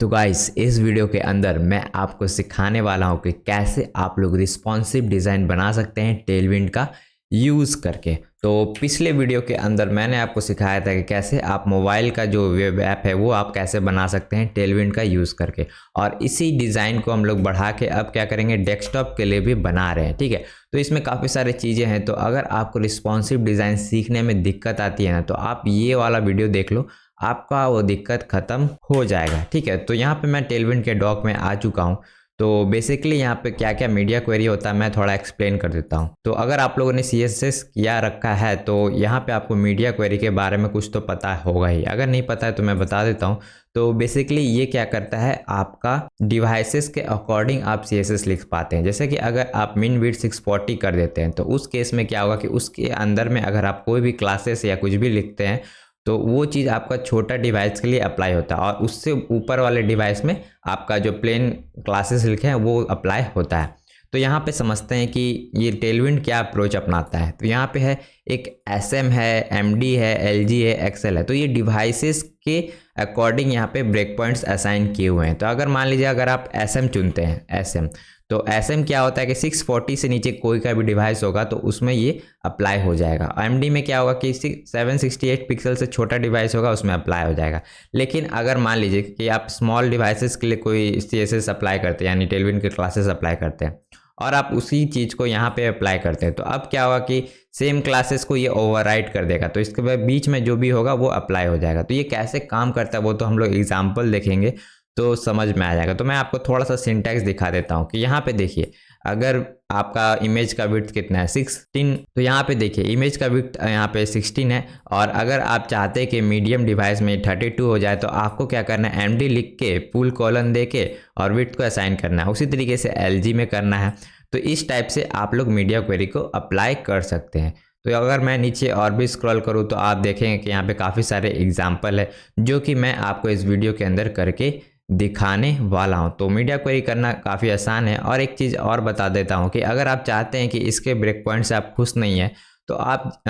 तो गाइस इस वीडियो के अंदर मैं आपको सिखाने वाला हूँ कि कैसे आप लोग रिस्पॉन्सिव डिज़ाइन बना सकते हैं टेलविंड का यूज़ करके। तो पिछले वीडियो के अंदर मैंने आपको सिखाया था कि कैसे आप मोबाइल का जो वेब ऐप है वो आप कैसे बना सकते हैं टेलविंड का यूज़ करके, और इसी डिज़ाइन को हम लोग बढ़ा के अब क्या करेंगे, डेस्कटॉप के लिए भी बना रहे हैं। ठीक है, तो इसमें काफ़ी सारी चीज़ें हैं। तो अगर आपको रिस्पॉन्सिव डिज़ाइन सीखने में दिक्कत आती है ना, तो आप ये वाला वीडियो देख लो, आपका वो दिक्कत ख़त्म हो जाएगा। ठीक है, तो यहाँ पे मैं टेलविंड के डॉक में आ चुका हूँ। तो बेसिकली यहाँ पे क्या क्या मीडिया क्वेरी होता है मैं थोड़ा एक्सप्लेन कर देता हूँ। तो अगर आप लोगों ने CSS किया रखा है तो यहाँ पे आपको मीडिया क्वेरी के बारे में कुछ तो पता होगा ही, अगर नहीं पता है तो मैं बता देता हूँ। तो बेसिकली ये क्या करता है, आपका डिवाइसेस के अकॉर्डिंग आप CSS लिख पाते हैं। जैसे कि अगर आप मिन विड्थ 640 कर देते हैं तो उस केस में क्या होगा कि उसके अंदर में अगर आप कोई भी क्लासेस या कुछ भी लिखते हैं तो वो चीज़ आपका छोटा डिवाइस के लिए अप्लाई होता है, और उससे ऊपर वाले डिवाइस में आपका जो प्लेन क्लासेस लिखे हैं वो अप्लाई होता है। तो यहाँ पे समझते हैं कि ये टेलविंड क्या अप्रोच अपनाता है। तो यहाँ पे है एक SM है, MD है, LG है, XL है। तो ये डिवाइसेस के अकॉर्डिंग यहाँ पे ब्रेक पॉइंट्स असाइन किए हुए हैं। तो अगर मान लीजिए अगर आप SM चुनते हैं, SM, तो SM क्या होता है कि 640 से नीचे कोई का भी डिवाइस होगा तो उसमें ये अप्लाई हो जाएगा। MD में क्या होगा कि 768 पिक्सल से छोटा डिवाइस होगा उसमें अप्लाई हो जाएगा। लेकिन अगर मान लीजिए कि आप स्मॉल डिवाइसेस के लिए कोई CSS अप्लाई करते हैं, यानी टेलविंड के क्लासेस अप्लाई करते हैं, और आप उसी चीज़ को यहाँ पे अप्लाई करते हैं, तो अब क्या होगा कि सेम क्लासेस को ये ओवरराइड कर देगा। तो इसके बाद बीच में जो भी होगा वो अप्लाई हो जाएगा। तो ये कैसे काम करता है वो तो हम लोग एग्जाम्पल देखेंगे तो समझ में आ जाएगा। तो मैं आपको थोड़ा सा सिंटैक्स दिखा देता हूँ कि यहाँ पे देखिए, अगर आपका इमेज का विड्थ कितना है 16, तो यहाँ पे देखिए इमेज का विड्थ यहाँ पे 16 है, और अगर आप चाहते हैं कि मीडियम डिवाइस में 32 हो जाए तो आपको क्या करना है, MD लिख के फुल कॉलन दे के और विड्थ को असाइन करना है। उसी तरीके से LG में करना है। तो इस टाइप से आप लोग मीडिया क्वेरी को अप्लाई कर सकते हैं। तो अगर मैं नीचे और भी स्क्रॉल करूँ तो आप देखेंगे कि यहाँ पे काफ़ी सारे एग्जाम्पल है जो कि मैं आपको इस वीडियो के अंदर करके दिखाने वाला हूं। तो मीडिया क्वेरी करना काफ़ी आसान है। और एक चीज़ और बता देता हूं कि अगर आप चाहते हैं कि इसके ब्रेक पॉइंट से आप खुश नहीं है तो आप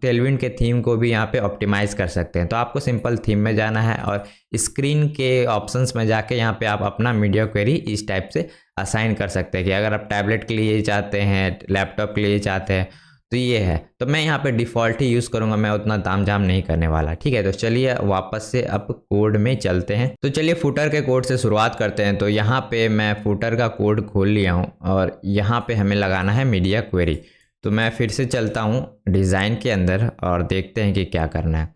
टेलविंड के थीम को भी यहाँ पे ऑप्टिमाइज़ कर सकते हैं। तो आपको सिंपल थीम में जाना है और स्क्रीन के ऑप्शंस में जाके यहाँ पे आप अपना मीडिया क्वेरी इस टाइप से असाइन कर सकते हैं कि अगर आप टैबलेट के लिए चाहते हैं, लैपटॉप के लिए चाहते हैं, तो ये है। तो मैं यहाँ पे डिफ़ॉल्ट ही यूज़ करूँगा, मैं उतना ताम झाम नहीं करने वाला। ठीक है, तो चलिए वापस से अब कोड में चलते हैं। तो चलिए फुटर के कोड से शुरुआत करते हैं। तो यहाँ पे मैं फुटर का कोड खोल लिया हूँ और यहाँ पे हमें लगाना है मीडिया क्वेरी। तो मैं फिर से चलता हूँ डिज़ाइन के अंदर और देखते हैं कि क्या करना है।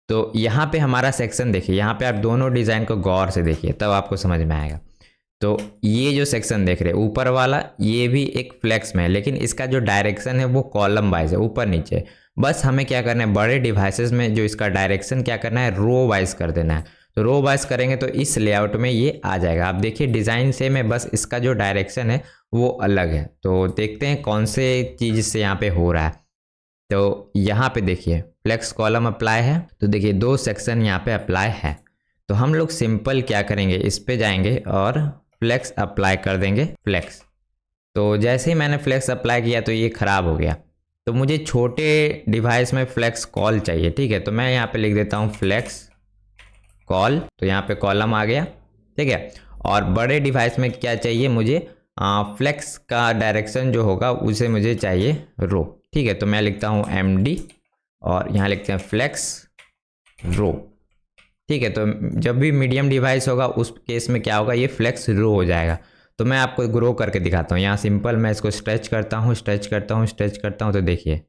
तो यहाँ पे हमारा सेक्शन देखिए, यहाँ पे आप दोनों डिज़ाइन को गौर से देखिए तब आपको समझ में आएगा। तो ये जो सेक्शन देख रहे हैं ऊपर वाला, ये भी एक फ्लेक्स में है, लेकिन इसका जो डायरेक्शन है वो कॉलम वाइज है, ऊपर नीचे। बस हमें क्या करना है, बड़े डिवाइसेस में जो इसका डायरेक्शन क्या करना है, रो वाइज कर देना है। तो रो वाइज करेंगे तो इस लेआउट में ये आ जाएगा। आप देखिए डिज़ाइन सेम है, बस इसका जो डायरेक्शन है वो अलग है। तो देखते हैं कौन से चीज़ से यहाँ पे हो रहा है। तो यहाँ पे देखिए फ्लेक्स कॉलम अप्लाई है, तो देखिए दो सेक्शन यहाँ पे अप्लाई है। तो हम लोग सिंपल क्या करेंगे, इस पे जाएंगे और फ्लेक्स अप्लाई कर देंगे, फ्लेक्स। तो जैसे ही मैंने फ्लेक्स अप्लाई किया तो ये ख़राब हो गया। तो मुझे छोटे डिवाइस में फ्लेक्स कॉल चाहिए। ठीक है, तो मैं यहाँ पे लिख देता हूँ फ्लेक्स कॉल। तो यहाँ पे कॉलम आ गया। ठीक है, और बड़े डिवाइस में क्या चाहिए मुझे, फ्लेक्स का डायरेक्शन जो होगा उसे मुझे चाहिए रो। ठीक है, तो मैं लिखता हूँ MD और यहाँ लिखते हैं फ्लेक्स रो। ठीक है, तो जब भी मीडियम डिवाइस होगा उस केस में क्या होगा, ये फ्लेक्स रो हो जाएगा। तो मैं आपको ग्रो करके दिखाता हूँ। यहाँ सिंपल मैं इसको स्ट्रेच करता हूँ, स्ट्रेच करता हूँ, स्ट्रेच करता हूँ, तो देखिए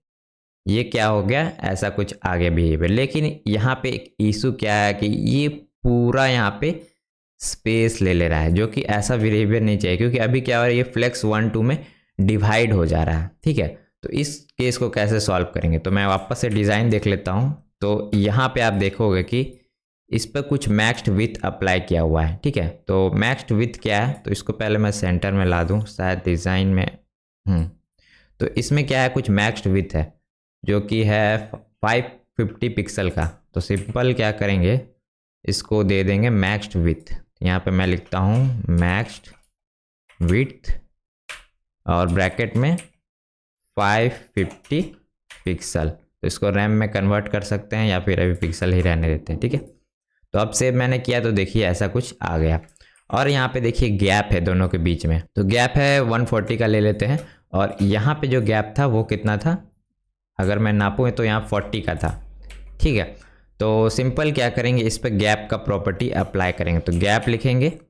ये क्या हो गया, ऐसा कुछ आगे बिहेवियर। लेकिन यहाँ पे एक इशू क्या है कि ये पूरा यहाँ पे स्पेस ले ले रहा है, जो कि ऐसा बिहेवियर नहीं चाहिए, क्योंकि अभी क्या हो रहा है, ये फ्लेक्स 1 2 में डिवाइड हो जा रहा है। ठीक है, तो इस केस को कैसे सॉल्व करेंगे, तो मैं वापस से डिज़ाइन देख लेता हूँ। तो यहाँ पे आप देखोगे कि इस पर कुछ मैक्स्ड विथ अप्लाई किया हुआ है। ठीक है, तो मैक्स्ड विथ क्या है, तो इसको पहले मैं सेंटर में ला दूँ, शायद डिज़ाइन में तो इसमें क्या है, कुछ मैक्स्ड विथ है जो कि है 550 पिक्सल का। तो सिंपल क्या करेंगे, इसको दे देंगे मैक्स्ड विथ। यहाँ पे मैं लिखता हूँ मैक्स्ड विथ और ब्रैकेट में 550 पिक्सल। तो इसको रैम में कन्वर्ट कर सकते हैं या फिर अभी पिक्सल ही रहने देते हैं। ठीक है, तो अब सेव मैंने किया तो देखिए ऐसा कुछ आ गया। और यहाँ पे देखिए गैप है दोनों के बीच में, तो गैप है 140 का ले लेते हैं। और यहाँ पे जो गैप था वो कितना था, अगर मैं नापूँ तो यहाँ 40 का था, ठीक है। तो सिंपल क्या करेंगे, इस पर गैप का प्रॉपर्टी अप्लाई करेंगे। तो गैप लिखेंगे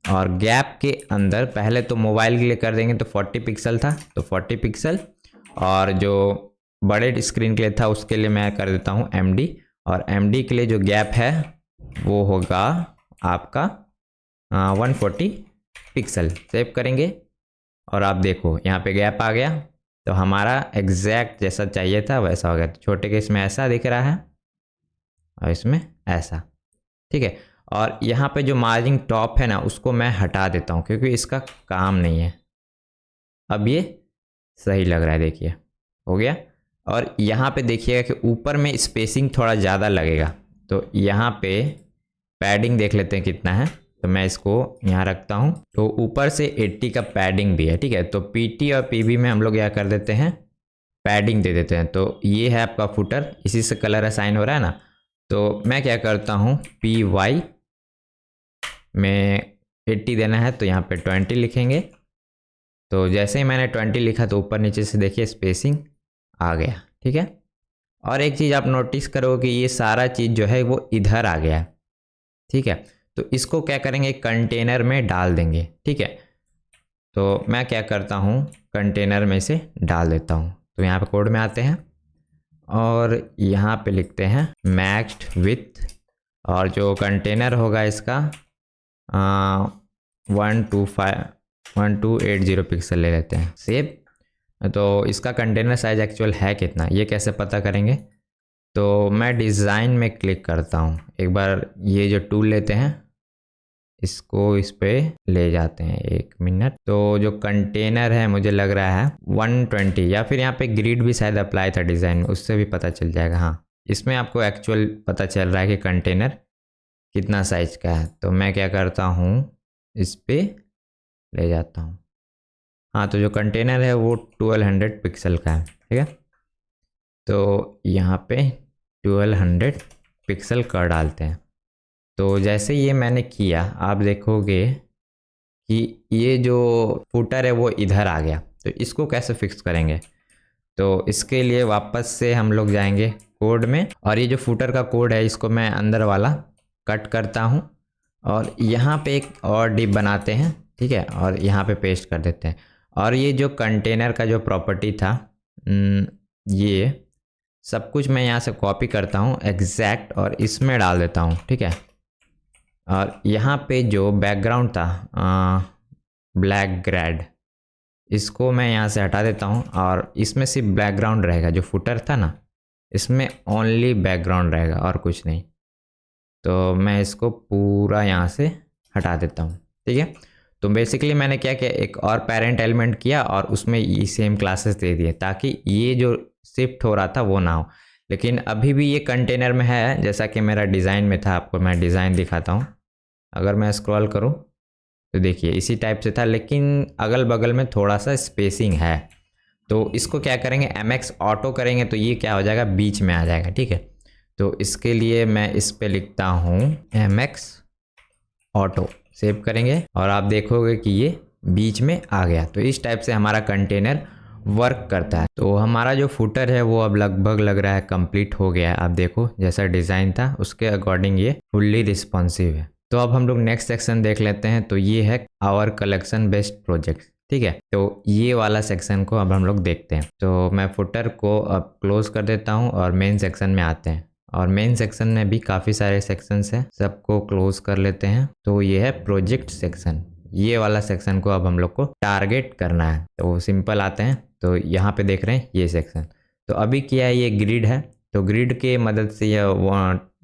और गैप के अंदर पहले तो मोबाइल के लिए कर देंगे, तो 40 पिक्सल था तो 40 पिक्सल, और जो बड़े स्क्रीन के लिए था उसके लिए मैं कर देता हूँ MD, और MD के लिए जो गैप है वो होगा आपका 140 पिक्सल। सेव करेंगे और आप देखो यहाँ पे गैप आ गया, तो हमारा एग्जैक्ट जैसा चाहिए था वैसा हो गया। तो छोटे के इसमें ऐसा दिख रहा है और इसमें ऐसा, ठीक है। और यहाँ पे जो मार्जिन टॉप है ना उसको मैं हटा देता हूँ क्योंकि इसका काम नहीं है। अब ये सही लग रहा है, देखिए हो गया। और यहाँ पे देखिएगा कि ऊपर में स्पेसिंग थोड़ा ज़्यादा लगेगा, तो यहाँ पे पैडिंग देख लेते हैं कितना है। तो मैं इसको यहाँ रखता हूँ, तो ऊपर से 80 का पैडिंग भी है, ठीक है। तो PT और PB में हम लोग क्या कर देते हैं, पैडिंग दे देते हैं। तो ये है आपका फुटर, इसी से कलर असाइन हो रहा है ना। तो मैं क्या करता हूँ, PY में 80 देना है तो यहाँ पे 20 लिखेंगे। तो जैसे ही मैंने 20 लिखा तो ऊपर नीचे से देखिए स्पेसिंग आ गया, ठीक है। और एक चीज़ आप नोटिस करोगे कि ये सारा चीज़ जो है वो इधर आ गया, ठीक है। तो इसको क्या करेंगे, कंटेनर में डाल देंगे, ठीक है। तो मैं क्या करता हूँ, कंटेनर में से डाल देता हूँ। तो यहाँ पे कोड में आते हैं और यहाँ पे लिखते हैं मैक्स्ड विथ, और जो कंटेनर होगा इसका 1280 पिक्सल ले लेते हैं। सेव। तो इसका कंटेनर साइज एक्चुअल है कितना, ये कैसे पता करेंगे। तो मैं डिज़ाइन में क्लिक करता हूँ, एक बार ये जो टूल लेते हैं इसको इस पे ले जाते हैं, 1 मिनट। तो जो कंटेनर है मुझे लग रहा है 120, या फिर यहाँ पे ग्रिड भी शायद अप्लाई था डिज़ाइन में, उससे भी पता चल जाएगा। हाँ, इसमें आपको एक्चुअल पता चल रहा है कि कंटेनर कितना साइज का है। तो मैं क्या करता हूँ, इस पे ले जाता हूँ। हाँ, तो जो कंटेनर है वो 1200 पिक्सल का है, ठीक है। तो यहाँ पे 1200 पिक्सल कर डालते हैं। तो जैसे ये मैंने किया, आप देखोगे कि ये जो फुटर है वो इधर आ गया। तो इसको कैसे फिक्स करेंगे, तो इसके लिए वापस से हम लोग जाएंगे कोड में, और ये जो फुटर का कोड है इसको मैं अंदर वाला कट करता हूँ और यहाँ पे एक और डिप बनाते हैं, ठीक है, और यहाँ पे पेस्ट कर देते हैं। और ये जो कंटेनर का जो प्रॉपर्टी था, ये सब कुछ मैं यहाँ से कॉपी करता हूँ एग्जैक्ट और इसमें डाल देता हूँ, ठीक है। और यहाँ पे जो बैकग्राउंड था ब्लैक ग्रेड, इसको मैं यहाँ से हटा देता हूँ और इसमें सिर्फ बैकग्राउंड रहेगा। जो फुटर था ना इसमें ओनली बैकग्राउंड रहेगा और कुछ नहीं। तो मैं इसको पूरा यहाँ से हटा देता हूँ, ठीक है। तो बेसिकली मैंने क्या किया, एक और पेरेंट एलिमेंट किया और उसमें ये सेम क्लासेस दे दिए ताकि ये जो शिफ्ट हो रहा था वो ना हो। लेकिन अभी भी ये कंटेनर में है, जैसा कि मेरा डिज़ाइन में था। आपको मैं डिज़ाइन दिखाता हूँ। अगर मैं स्क्रॉल करूँ तो देखिए इसी टाइप से था, लेकिन अगल बगल में थोड़ा सा स्पेसिंग है। तो इसको क्या करेंगे, MX ऑटो करेंगे तो ये क्या हो जाएगा, बीच में आ जाएगा, ठीक है। तो इसके लिए मैं इस पे लिखता हूँ MX ऑटो, सेव करेंगे और आप देखोगे कि ये बीच में आ गया। तो इस टाइप से हमारा कंटेनर वर्क करता है। तो हमारा जो फुटर है वो अब लगभग लग रहा है कंप्लीट हो गया है। आप देखो जैसा डिज़ाइन था उसके अकॉर्डिंग ये फुल्ली रिस्पॉन्सिव है। तो अब हम लोग नेक्स्ट सेक्शन देख लेते हैं। तो ये है आवर कलेक्शन बेस्ड प्रोजेक्ट, ठीक है। तो ये वाला सेक्शन को अब हम लोग देखते हैं। तो मैं फुटर को अब क्लोज कर देता हूँ और मेन सेक्शन में आते हैं। और मेन सेक्शन में भी काफ़ी सारे सेक्शंस हैं, सबको क्लोज कर लेते हैं। तो ये है प्रोजेक्ट सेक्शन। ये वाला सेक्शन को अब हम लोग को टारगेट करना है। तो सिंपल आते हैं, तो यहाँ पे देख रहे हैं ये सेक्शन। तो अभी क्या है, ये ग्रिड है। तो ग्रिड के मदद से ये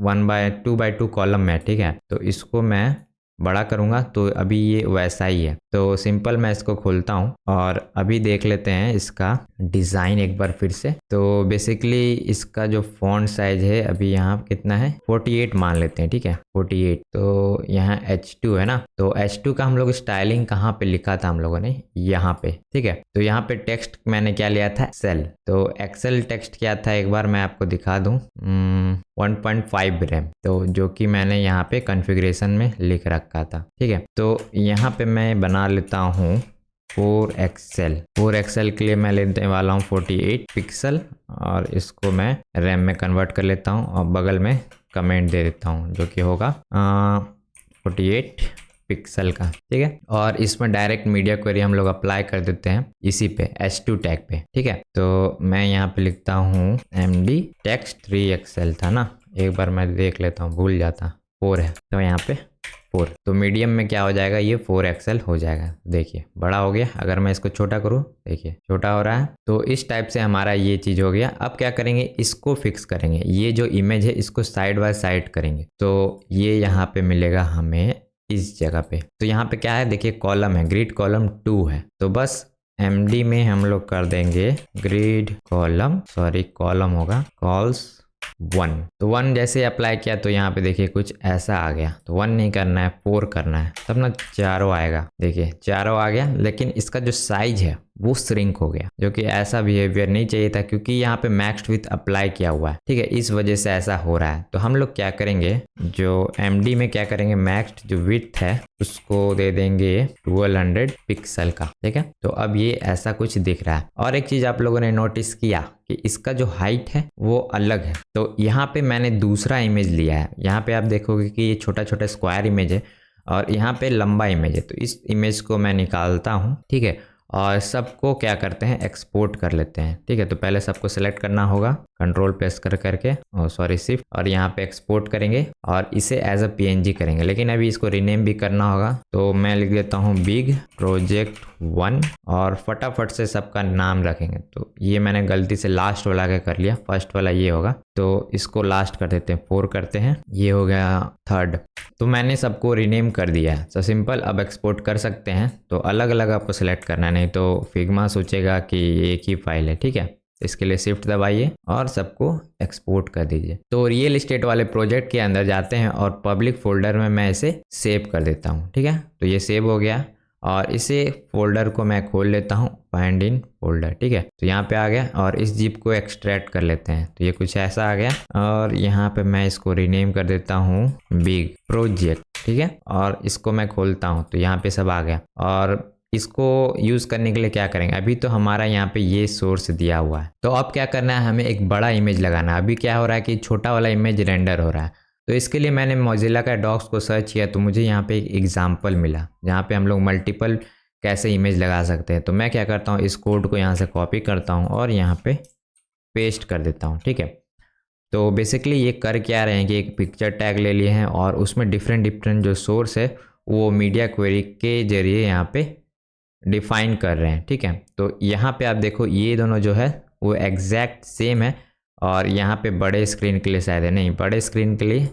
1/2 कॉलम में, ठीक है। तो इसको मैं बड़ा करूँगा तो अभी ये वैसा ही है। तो सिंपल मैं इसको खोलता हूँ और अभी देख लेते हैं इसका डिज़ाइन एक बार फिर से। तो बेसिकली इसका जो फॉन्ट साइज है अभी यहाँ कितना है, 48 मान लेते हैं, ठीक है 48। तो यहाँ H2 है ना, तो H2 का हम लोग स्टाइलिंग कहाँ पे लिखा था हम लोगों ने, यहाँ पे, ठीक है। तो यहाँ पे टेक्स्ट मैंने क्या लिया था, एक्सेल। तो एक्सेल टेक्स्ट क्या था एक बार मैं आपको दिखा दूँ, 1.5 रैम, तो जो कि मैंने यहाँ पे कॉन्फ़िगरेशन में लिख रखा था, ठीक है। तो यहाँ पे मैं बना लेता हूँ 4 एक्सेल के लिए मैं लेने वाला हूँ 48 पिक्सल और इसको मैं रैम में कन्वर्ट कर लेता हूँ और बगल में कमेंट दे देता हूँ जो कि होगा 48 पिक्सल का, ठीक है। और इसमें डायरेक्ट मीडिया क्वेरी हम लोग अप्लाई कर देते हैं इसी पे H2 टैग पे, ठीक है। तो मैं यहाँ पे लिखता हूँ MD टेक्स्ट 3XL था ना, एक बार मैं देख लेता हूँ, भूल जाता, 4 है तो यहाँ पे 4। तो मीडियम में क्या हो जाएगा, ये 4XL हो जाएगा। देखिए बड़ा हो गया। अगर मैं इसको छोटा करूँ, देखिए छोटा हो रहा है। तो इस टाइप से हमारा ये चीज़ हो गया। अब क्या करेंगे, इसको फिक्स करेंगे, ये जो इमेज है इसको साइड बाय साइड करेंगे। तो ये यहाँ पे मिलेगा हमें इस जगह पे। तो यहाँ पे क्या है, देखिए कॉलम है, ग्रिड कॉलम 2 है। तो बस MD में हम लोग कर देंगे ग्रिड कॉलम, सॉरी कॉलम होगा कॉल्स 1। तो 1 जैसे अप्लाई किया तो यहाँ पे देखिए कुछ ऐसा आ गया। तो 1 नहीं करना है, 4 करना है, तब ना चारों आएगा। देखिए चारों आ गया, लेकिन इसका जो साइज है वो श्रिंक हो गया, जो कि ऐसा बिहेवियर नहीं चाहिए था क्योंकि यहाँ पे मैक्स्ड विथ अप्लाई किया हुआ है, ठीक है। इस वजह से ऐसा हो रहा है। तो हम लोग क्या करेंगे, जो MD में क्या करेंगे, मैक्स्ड जो विथ है उसको दे देंगे 1200 पिक्सल का, ठीक है। तो अब ये ऐसा कुछ दिख रहा है। और एक चीज आप लोगों ने नोटिस किया कि इसका जो हाइट है वो अलग है। तो यहाँ पे मैंने दूसरा इमेज लिया है। यहाँ पे आप देखोगे कि ये छोटा छोटा स्क्वायर इमेज है और यहाँ पे लंबा इमेज है। तो इस इमेज को मैं निकालता हूँ, ठीक है, और सबको क्या करते हैं, एक्सपोर्ट कर लेते हैं, ठीक है। तो पहले सबको सिलेक्ट करना होगा, कंट्रोल प्रेस कर करके, सॉरी शिफ्ट, और यहाँ पे एक्सपोर्ट करेंगे और इसे एज अ PNG करेंगे। लेकिन अभी इसको रीनेम भी करना होगा। तो मैं लिख देता हूँ बिग प्रोजेक्ट 1 और फटाफट से सबका नाम रखेंगे। तो ये मैंने गलती से लास्ट वाला के कर लिया, फर्स्ट वाला ये होगा, तो इसको लास्ट कर देते हैं, 4 करते हैं, ये हो गया 3rd। तो मैंने सबको रीनेम कर दिया है। सो सिंपल, अब एक्सपोर्ट कर सकते हैं। तो अलग अलग आपको सिलेक्ट करना है, नहीं तो फिग्मा सोचेगा कि एक ही फाइल है, ठीक है। इसके लिए शिफ्ट दबाइए और सबको एक्सपोर्ट कर दीजिए। तो रियल एस्टेट वाले प्रोजेक्ट के अंदर जाते हैं और पब्लिक फोल्डर में मैं इसे सेव कर देता हूँ, ठीक है। तो ये सेव हो गया और इसे फोल्डर को मैं खोल लेता हूँ, फाइंड इन फोल्डर, ठीक है। तो यहाँ पे आ गया और इस जिप को एक्सट्रैक्ट कर लेते हैं। तो ये कुछ ऐसा आ गया और यहाँ पे मैं इसको रीनेम कर देता हूँ बिग प्रोजेक्ट, ठीक है। और इसको मैं खोलता हूँ तो यहाँ पे सब आ गया। और इसको यूज़ करने के लिए क्या करेंगे, अभी तो हमारा यहाँ पे ये सोर्स दिया हुआ है। तो अब क्या करना है, हमें एक बड़ा इमेज लगाना है। अभी क्या हो रहा है कि छोटा वाला इमेज रेंडर हो रहा है। तो इसके लिए मैंने मोजिला का डॉक्स को सर्च किया तो मुझे यहाँ पे एक एग्जाम्पल मिला जहाँ पे हम लोग मल्टीपल कैसे इमेज लगा सकते हैं। तो मैं क्या करता हूँ, इस कोड को यहाँ से कॉपी करता हूँ और यहाँ पे पेस्ट कर देता हूँ, ठीक है। तो बेसिकली ये कर क्या रहे हैं कि एक पिक्चर टैग ले लिए हैं और उसमें डिफरेंट जो सोर्स है वो मीडिया क्वेरी के जरिए यहाँ पे डिफाइन कर रहे हैं, ठीक है। तो यहाँ पे आप देखो ये दोनों जो है वो एग्जैक्ट सेम है और यहाँ पे बड़े स्क्रीन के लिए शायद है, नहीं बड़े स्क्रीन के लिए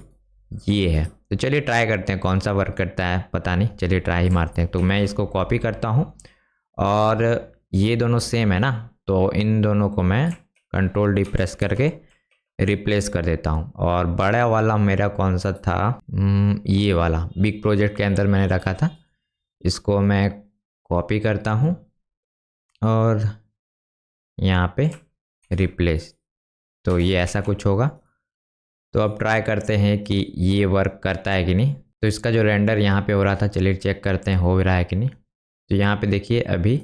ये है। तो चलिए ट्राई करते हैं कौन सा वर्क करता है, पता नहीं, चलिए ट्राई ही मारते हैं। तो मैं इसको कॉपी करता हूँ और ये दोनों सेम है ना, तो इन दोनों को मैं कंट्रोल डी प्रेस करके रिप्लेस कर देता हूँ। और बड़ा वाला मेरा कौन सा था, ये वाला बिग प्रोजेक्ट के अंदर मैंने रखा था, इसको मैं कॉपी करता हूँ और यहाँ पे रिप्लेस। तो ये ऐसा कुछ होगा। तो अब ट्राई करते हैं कि ये वर्क करता है कि नहीं। तो इसका जो रेंडर यहाँ पे हो रहा था, चलिए चेक करते हैं हो रहा है कि नहीं। तो यहाँ पे देखिए अभी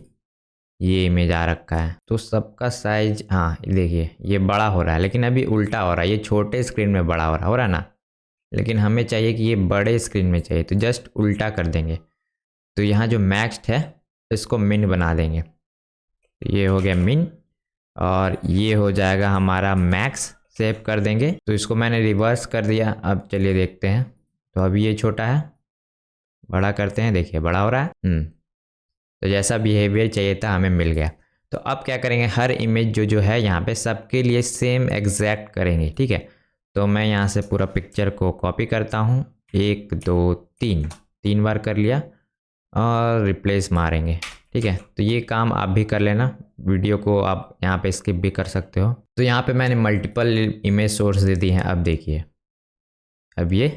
ये इमेज आ रखा है। तो सबका साइज, हाँ देखिए ये बड़ा हो रहा है, लेकिन अभी उल्टा हो रहा है, ये छोटे स्क्रीन में बड़ा हो रहा है ना, लेकिन हमें चाहिए कि ये बड़े स्क्रीन में चाहिए। तो जस्ट उल्टा कर देंगे। तो यहाँ जो मैक्स्ड है इसको मिन बना देंगे। ये हो गया मिन और ये हो जाएगा हमारा मैक्स, सेव कर देंगे। तो इसको मैंने रिवर्स कर दिया। अब चलिए देखते हैं। तो अभी ये छोटा है, बड़ा करते हैं, देखिए बड़ा हो रहा है। तो जैसा बिहेवियर चाहिए था हमें मिल गया। तो अब क्या करेंगे, हर इमेज जो है यहाँ पे सबके लिए सेम एग्जैक्ट करेंगे, ठीक है। तो मैं यहाँ से पूरा पिक्चर को कॉपी करता हूँ, 1 2 3 3 बार कर लिया और रिप्लेस मारेंगे। ठीक है, तो ये काम आप भी कर लेना, वीडियो को आप यहाँ पे स्किप भी कर सकते हो। तो यहाँ पे मैंने मल्टीपल इमेज सोर्स दे दी हैं। अब देखिए, अब ये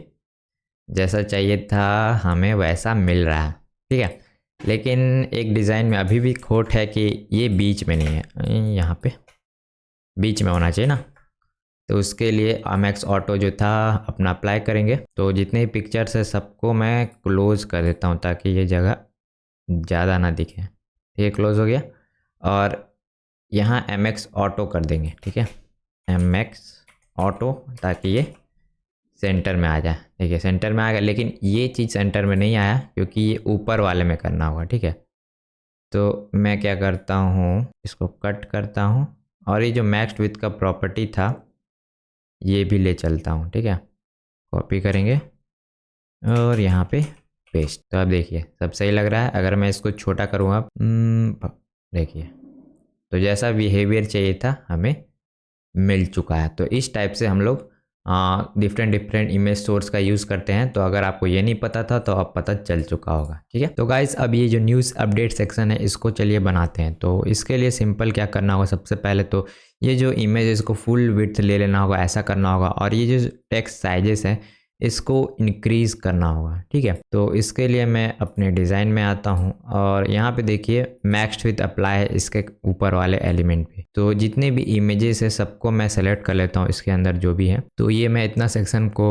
जैसा चाहिए था हमें वैसा मिल रहा है। ठीक है, लेकिन एक डिज़ाइन में अभी भी खोट है कि ये बीच में नहीं है, यहाँ पे बीच में होना चाहिए ना। तो उसके लिए MX ऑटो जो था अपना अप्लाई करेंगे। तो जितने पिक्चर्स है सबको मैं क्लोज कर देता हूँ ताकि ये जगह ज़्यादा ना दिखे। ये क्लोज हो गया और यहाँ MX ऑटो कर देंगे। ठीक है, MX ऑटो, ताकि ये सेंटर में आ जाए। ठीक है, सेंटर में आ गया, लेकिन ये चीज़ सेंटर में नहीं आया क्योंकि ये ऊपर वाले में करना होगा। ठीक है, तो मैं क्या करता हूँ, इसको कट करता हूँ और ये जो मैक्स विड्थ का प्रॉपर्टी था ये भी ले चलता हूँ। ठीक है, कॉपी करेंगे और यहाँ पे पेस्ट। तो अब देखिए सब सही लग रहा है। अगर मैं इसको छोटा करूँगा, देखिए तो जैसा बिहेवियर चाहिए था हमें मिल चुका है। तो इस टाइप से हम लोग डिफरेंट इमेज सोर्स का यूज़ करते हैं। तो अगर आपको ये नहीं पता था तो अब पता चल चुका होगा। ठीक है, तो गाइस अब ये जो न्यूज़ अपडेट सेक्शन है इसको चलिए बनाते हैं। तो इसके लिए सिंपल क्या करना होगा, सबसे पहले तो ये जो इमेज है इसको फुल विड्थ ले लेना होगा, ऐसा करना होगा। और ये जो टेक्स्ट साइजेस है इसको इंक्रीज़ करना होगा। ठीक है, तो इसके लिए मैं अपने डिज़ाइन में आता हूँ और यहाँ पे देखिए मैक्स विड्थ अप्लाई है इसके ऊपर वाले एलिमेंट पे। तो जितने भी इमेजेस है सबको मैं सेलेक्ट कर लेता हूँ इसके अंदर जो भी है। तो ये मैं इतना सेक्शन को